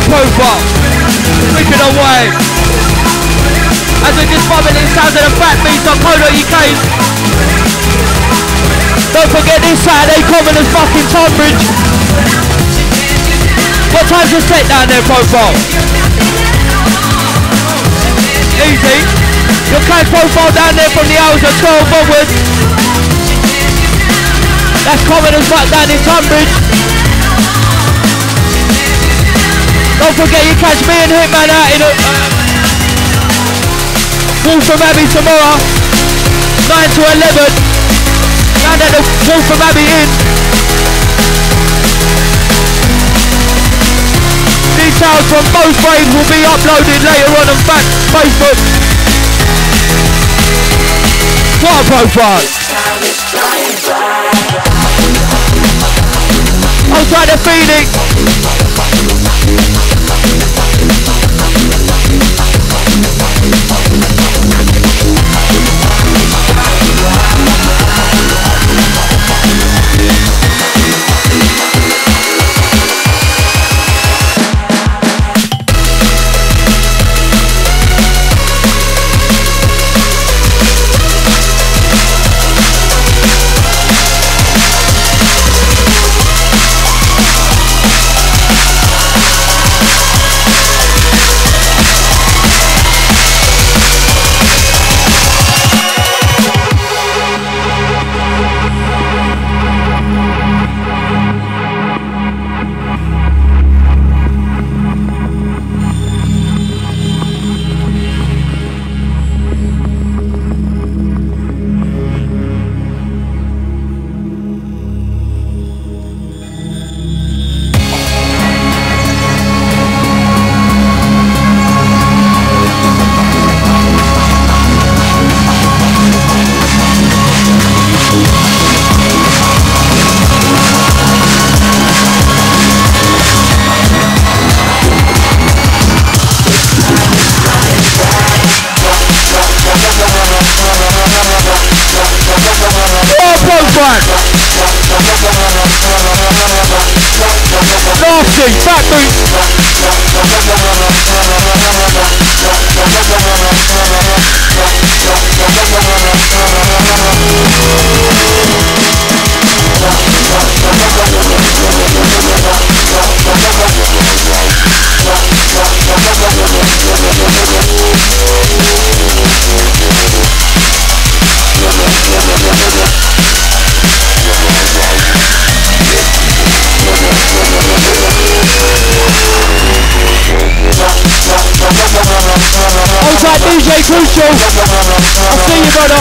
Profile, wicked away. As we're just bumming in sounds of the Fat Beats on .co.uk. Don't forget this Saturday, Commoners fucking Tunbridge. What time's your set down there, Profile? Easy. You'll catch Profile down there from the hours of 12 onwards. That's Commoners back down in Tunbridge. Don't forget you catch me and Hitman out in Wolfram Abbey tomorrow, 9 to 11. Down at the Wolfram Abbey Inn. Details from both ways will be uploaded later on Facebook. What a profile! Outside the Phoenix. Nasty, Fat Beats. Outside DJ Crucial, I'll see you, brother.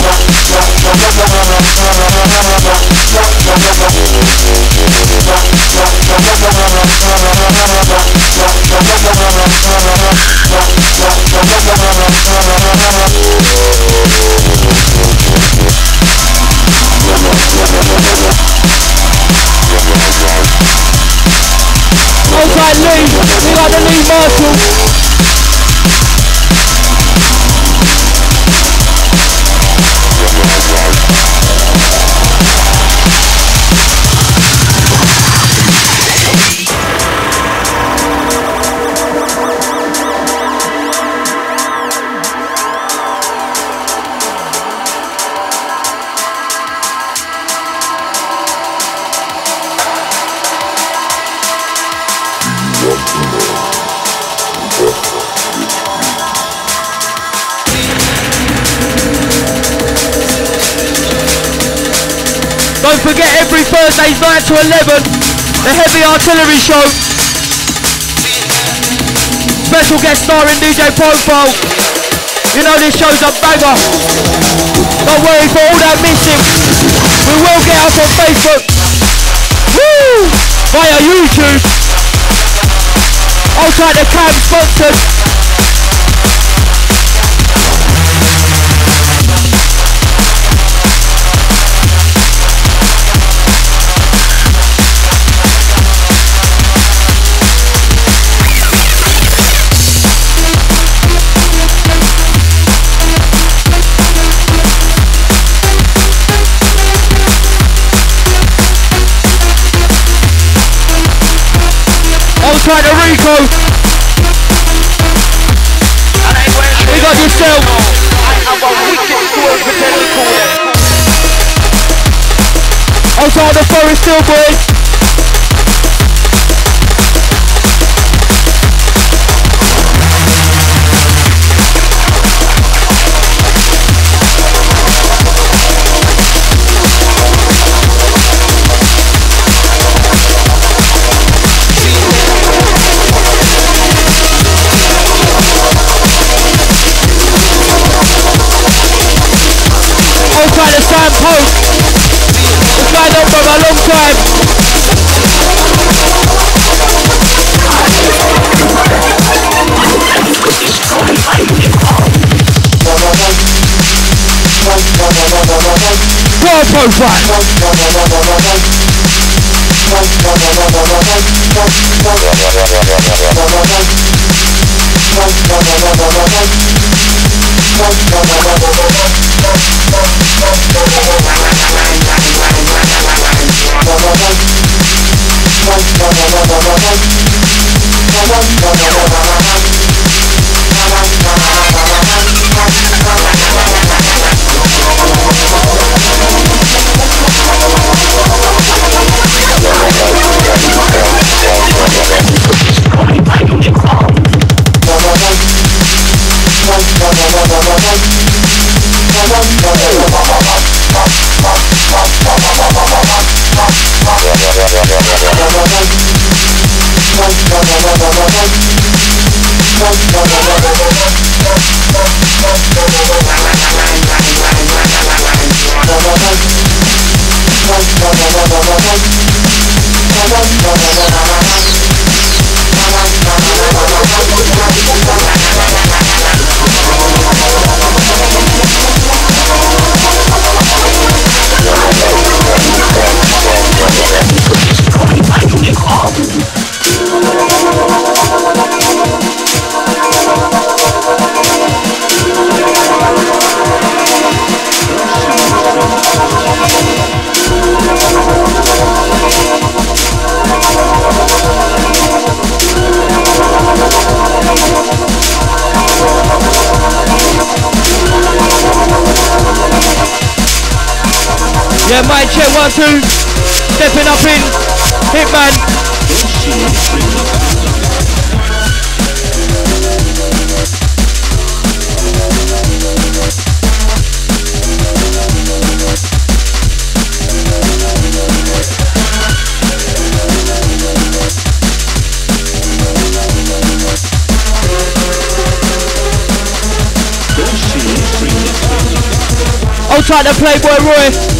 Outside Lee, we got the Lee Marshall. Don't forget every Thursdays 9 to 11, the Heavy Artillery Show. Special guest starring D.JPROFILE. You know this show's a banger. Don't worry for all that missing. We will get up on Facebook. Woo! Via YouTube. Outside the Cam sponsored. Outside the Rico. We got yourself. Outside the Forest Hill boys. Outside the signpost. It's going on for a long time. Raw profile. Yeah, mic check 1, 2. Stepping up in Hitman. Outside the Playboy Roy.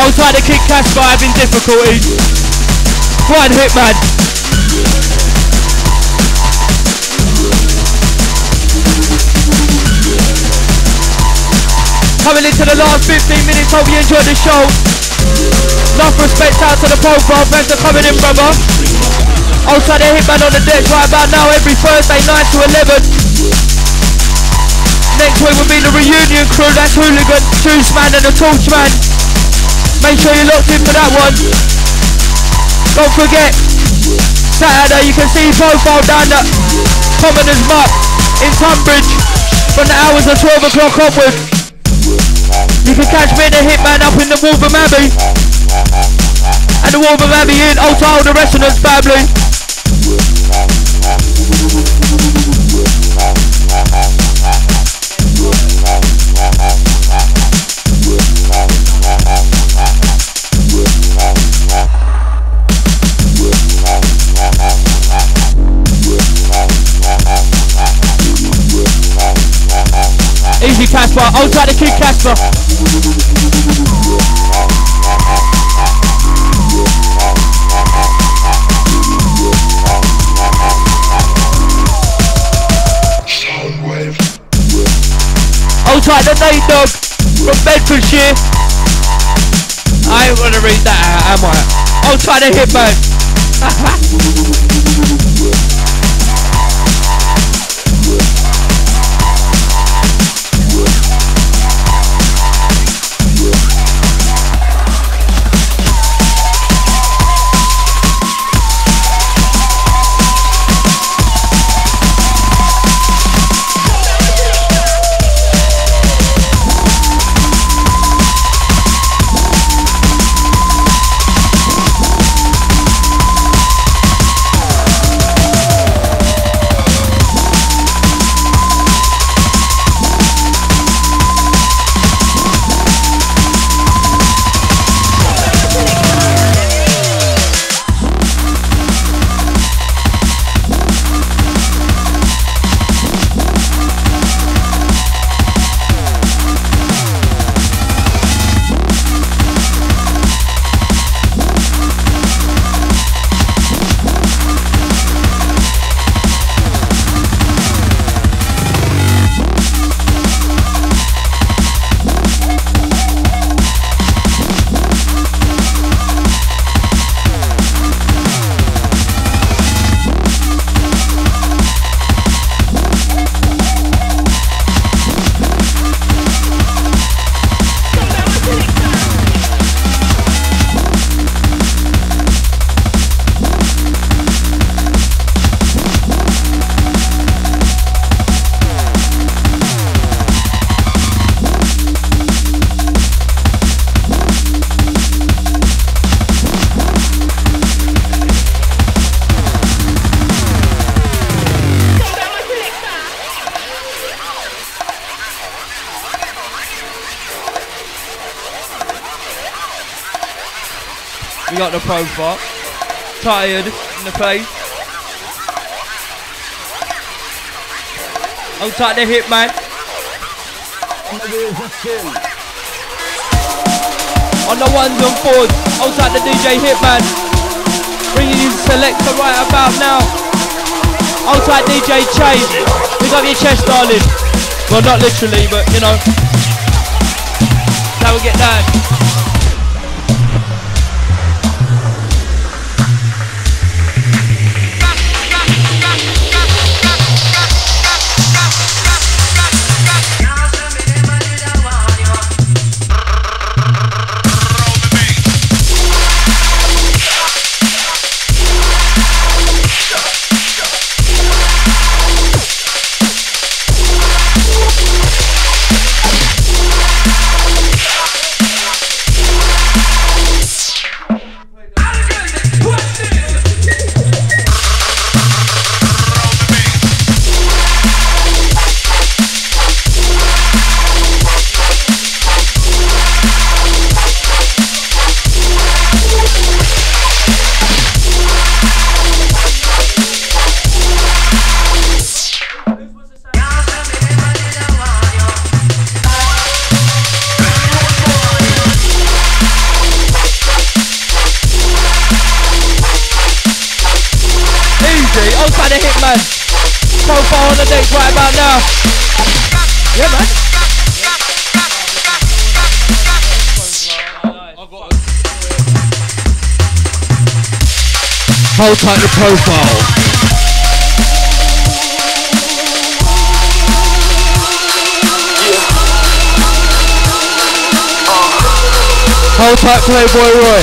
Hold tight to Kid Casper having difficulties. One Hitman. Coming into the last 15 minutes, hope you enjoyed the show. Enough respect out to the profile, thanks for coming in, brother. Outside the Hitman on the decks right about now, every Thursday 9 to 11. Next week will be the reunion crew, that's Hooligan, Juice Man and the Torch Man. Make sure you're locked in for that one. Don't forget, Saturday you can see his profile down the Commoners Muck in Tunbridge from the hours of 12 o'clock onwards. You can catch me and the Hitman up in the Wolverham Abbey. And the Wolverham Abbey in, also all the Resonance family. Easy Casper, I'll try to kick Casper. I'll try the Nate Dog from Bedfordshire. I ain't gonna read that out, am I? I'll try the Hitman. We got the profile. Tired in the place. Outside the Hitman. On the ones and fours. Outside the DJ Hitman. Bringing you selector right about now. Outside DJ Chase. Pick up your chest, darling. Well, not literally, but you know. That will get down. man. Profile on the deck right about now. Yeah, man. Hold tight the profile. Hold tight Playboy Roy.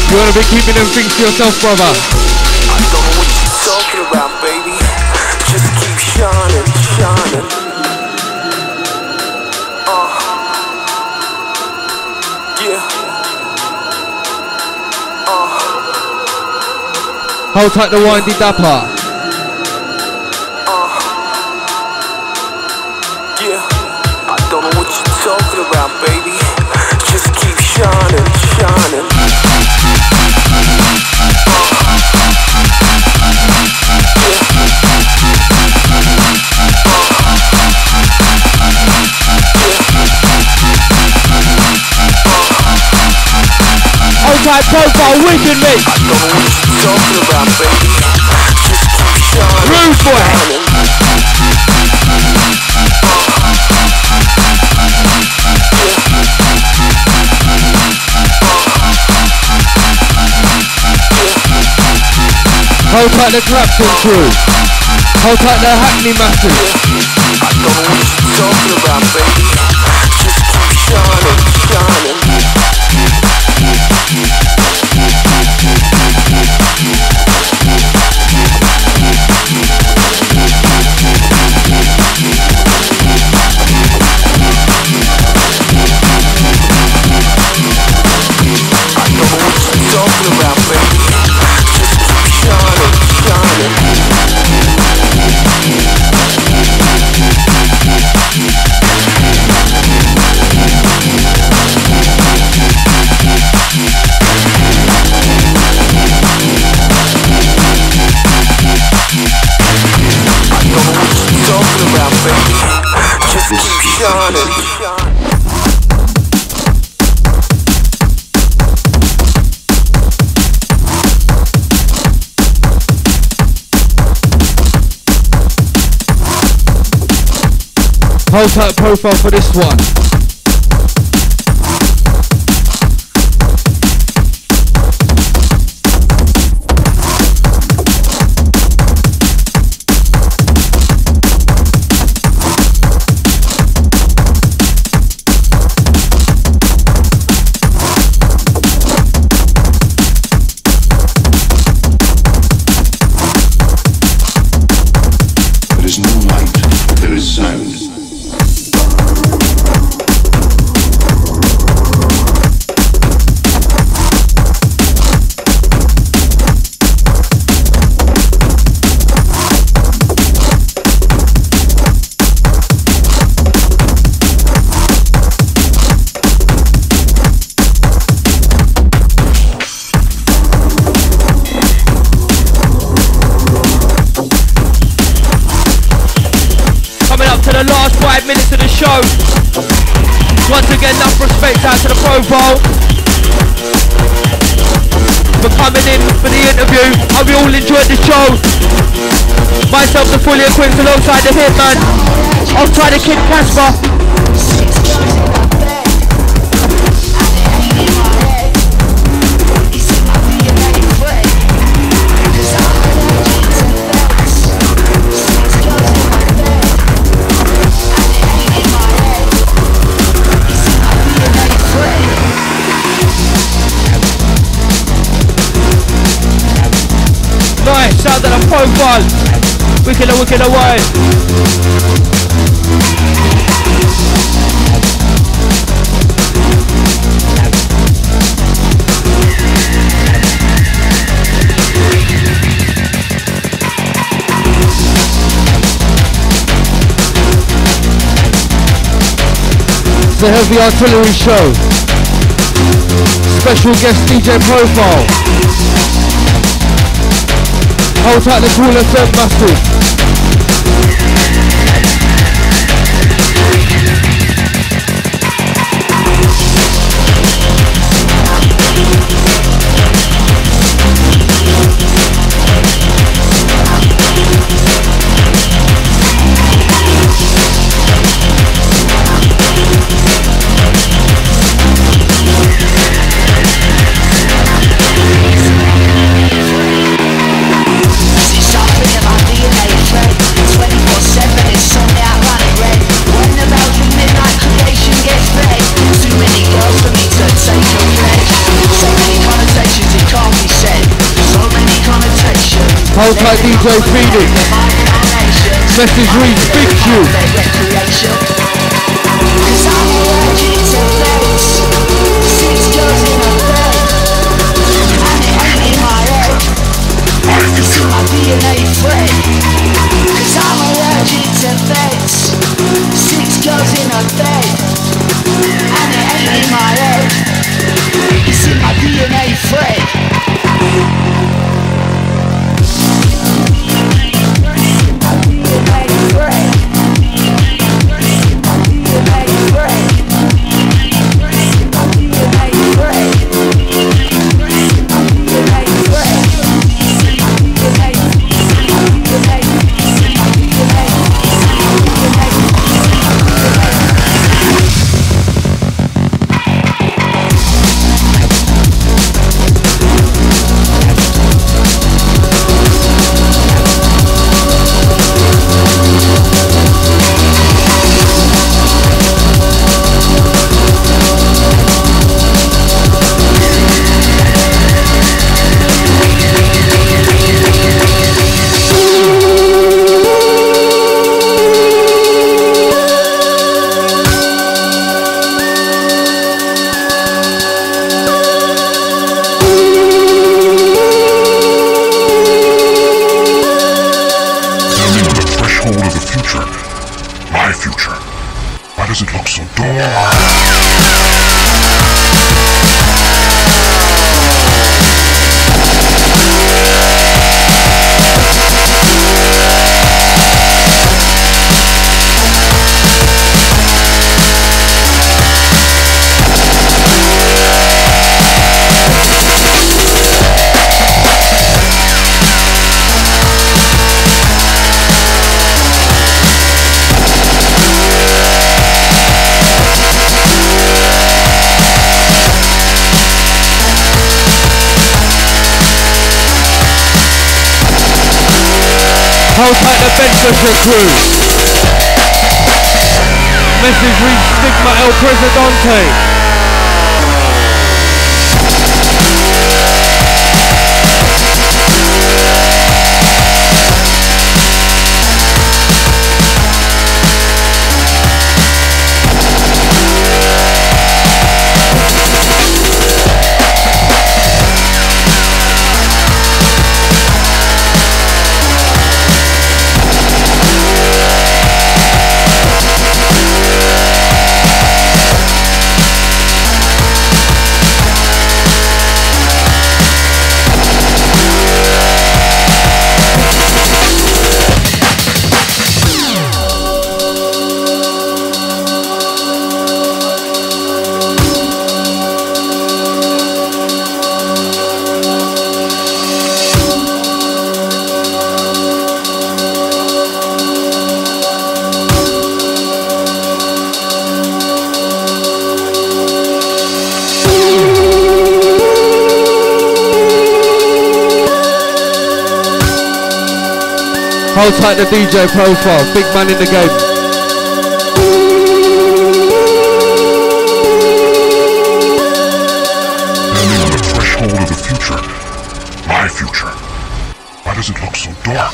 You wanna be keeping them things to yourself, brother? I don't know what you're talking about, baby. Just keep shining, shining. Yeah. Hold tight the windy dapper. Yeah. I don't know what you're talking about, baby. Just keep shining, shining. Hold tight profile, wicked me. I don't know what you're talking about, baby. Just keep shining. Rude boy. Hold tight the Clapton crew. Hold tight the Hackney Masters. I don't know what you're talking about, baby. Just keep shining, shining. Talking about, baby. Just keep shining, shining. I don't know what you're talking about, baby. Just keep shining. Hold tight profile for this one. There is no light, there is sound. The last 5 minutes of the show. Once again, enough respect out to the profile for coming in for the interview. Hope you all enjoyed the show. Myself, the fully equipped, alongside the Hitman. I'll try the Kid Casper. Nice, sound of the profile. Wicked and wicked away. It's a heavy artillery show. Special guest D.JPROFILE. Hold tight the Cool FM Masters. Hold tight, DJ Phoenix. Message reads, big Q. My DNA free, 'cause I'm allergic to feds. 6 girls in a bed, and it ain't in my head. It's in my DNA free. Hold tight the Bedfordshire crew. Message reads Stigma El Presidente. Hold tight the DJ profile, big man in the game. Standing on the threshold of the future, my future. Why does it look so dark?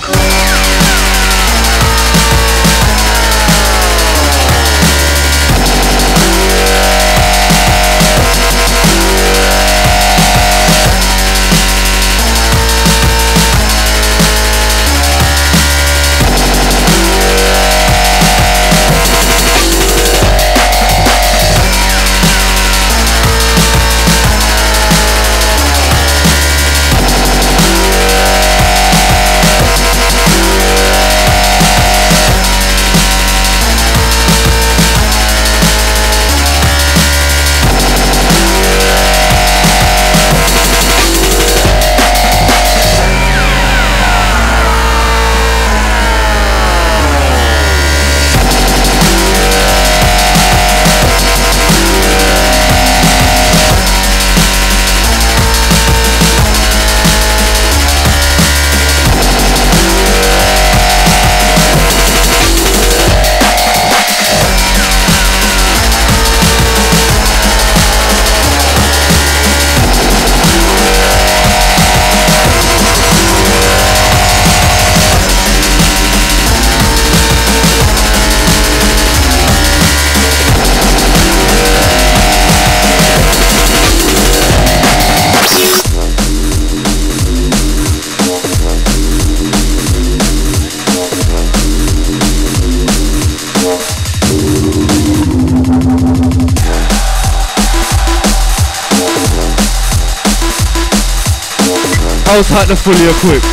Hold tight the fully equipped.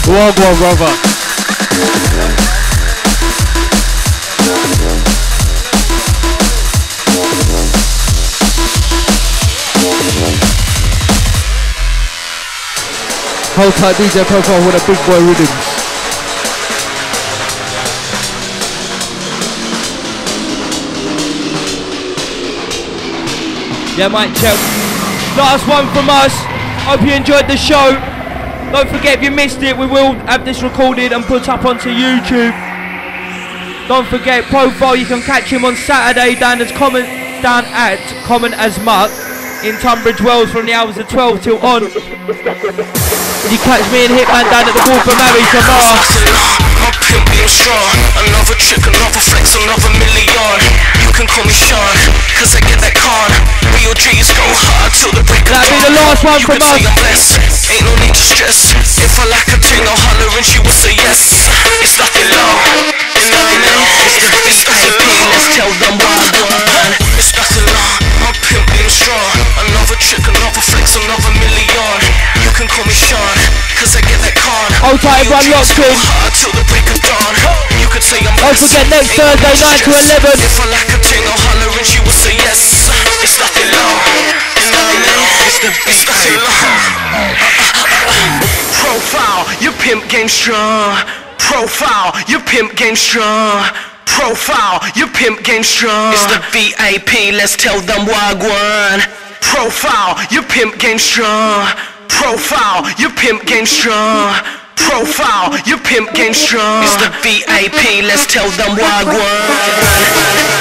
Well, go on, brother. Hold tight DJ Profile with a big boy rhythms. Yeah, mate, chill. Last one from us. Hope you enjoyed the show. Don't forget, if you missed it, we will have this recorded and put up onto YouTube. Don't forget, Profile, you can catch him on Saturday down at Common as Muck in Tunbridge Wells from the hours of 12 till on. You catch me and Hitman down at the Wall for Mary tomorrow. My pimp being strong. Another trick, another flex, another million. You can call me Sean, cause I get that con. Real G's go hard till the break of dawn. That'll be the last one from us. Ain't no need to stress. If I like a thing, I'll holler and she will say yes. It's nothing low. It's nothing low. It's nothing low. Let's tell them why I want. It's nothing low. My pimp being strong. Another trick, another flex, another million. You can call me Sean, cause I get that con. Hold tight, everyone locked in. Till the break of dawn. You could say I'm don't forget, next Thursday, 9 to 11. If I like a thing, I'll holler and she will say yes. It's nothing low. It's nothing low. It's nothing low. Profile, your pimp game strong. Profile, your pimp game strong. Profile, your pimp game strong. It's the VIP, let's tell them wagwan. Profile, your pimp game strong. Profile, your pimp game strong. Profile, your pimp game strong. It's the VIP, let's tell them wagwan.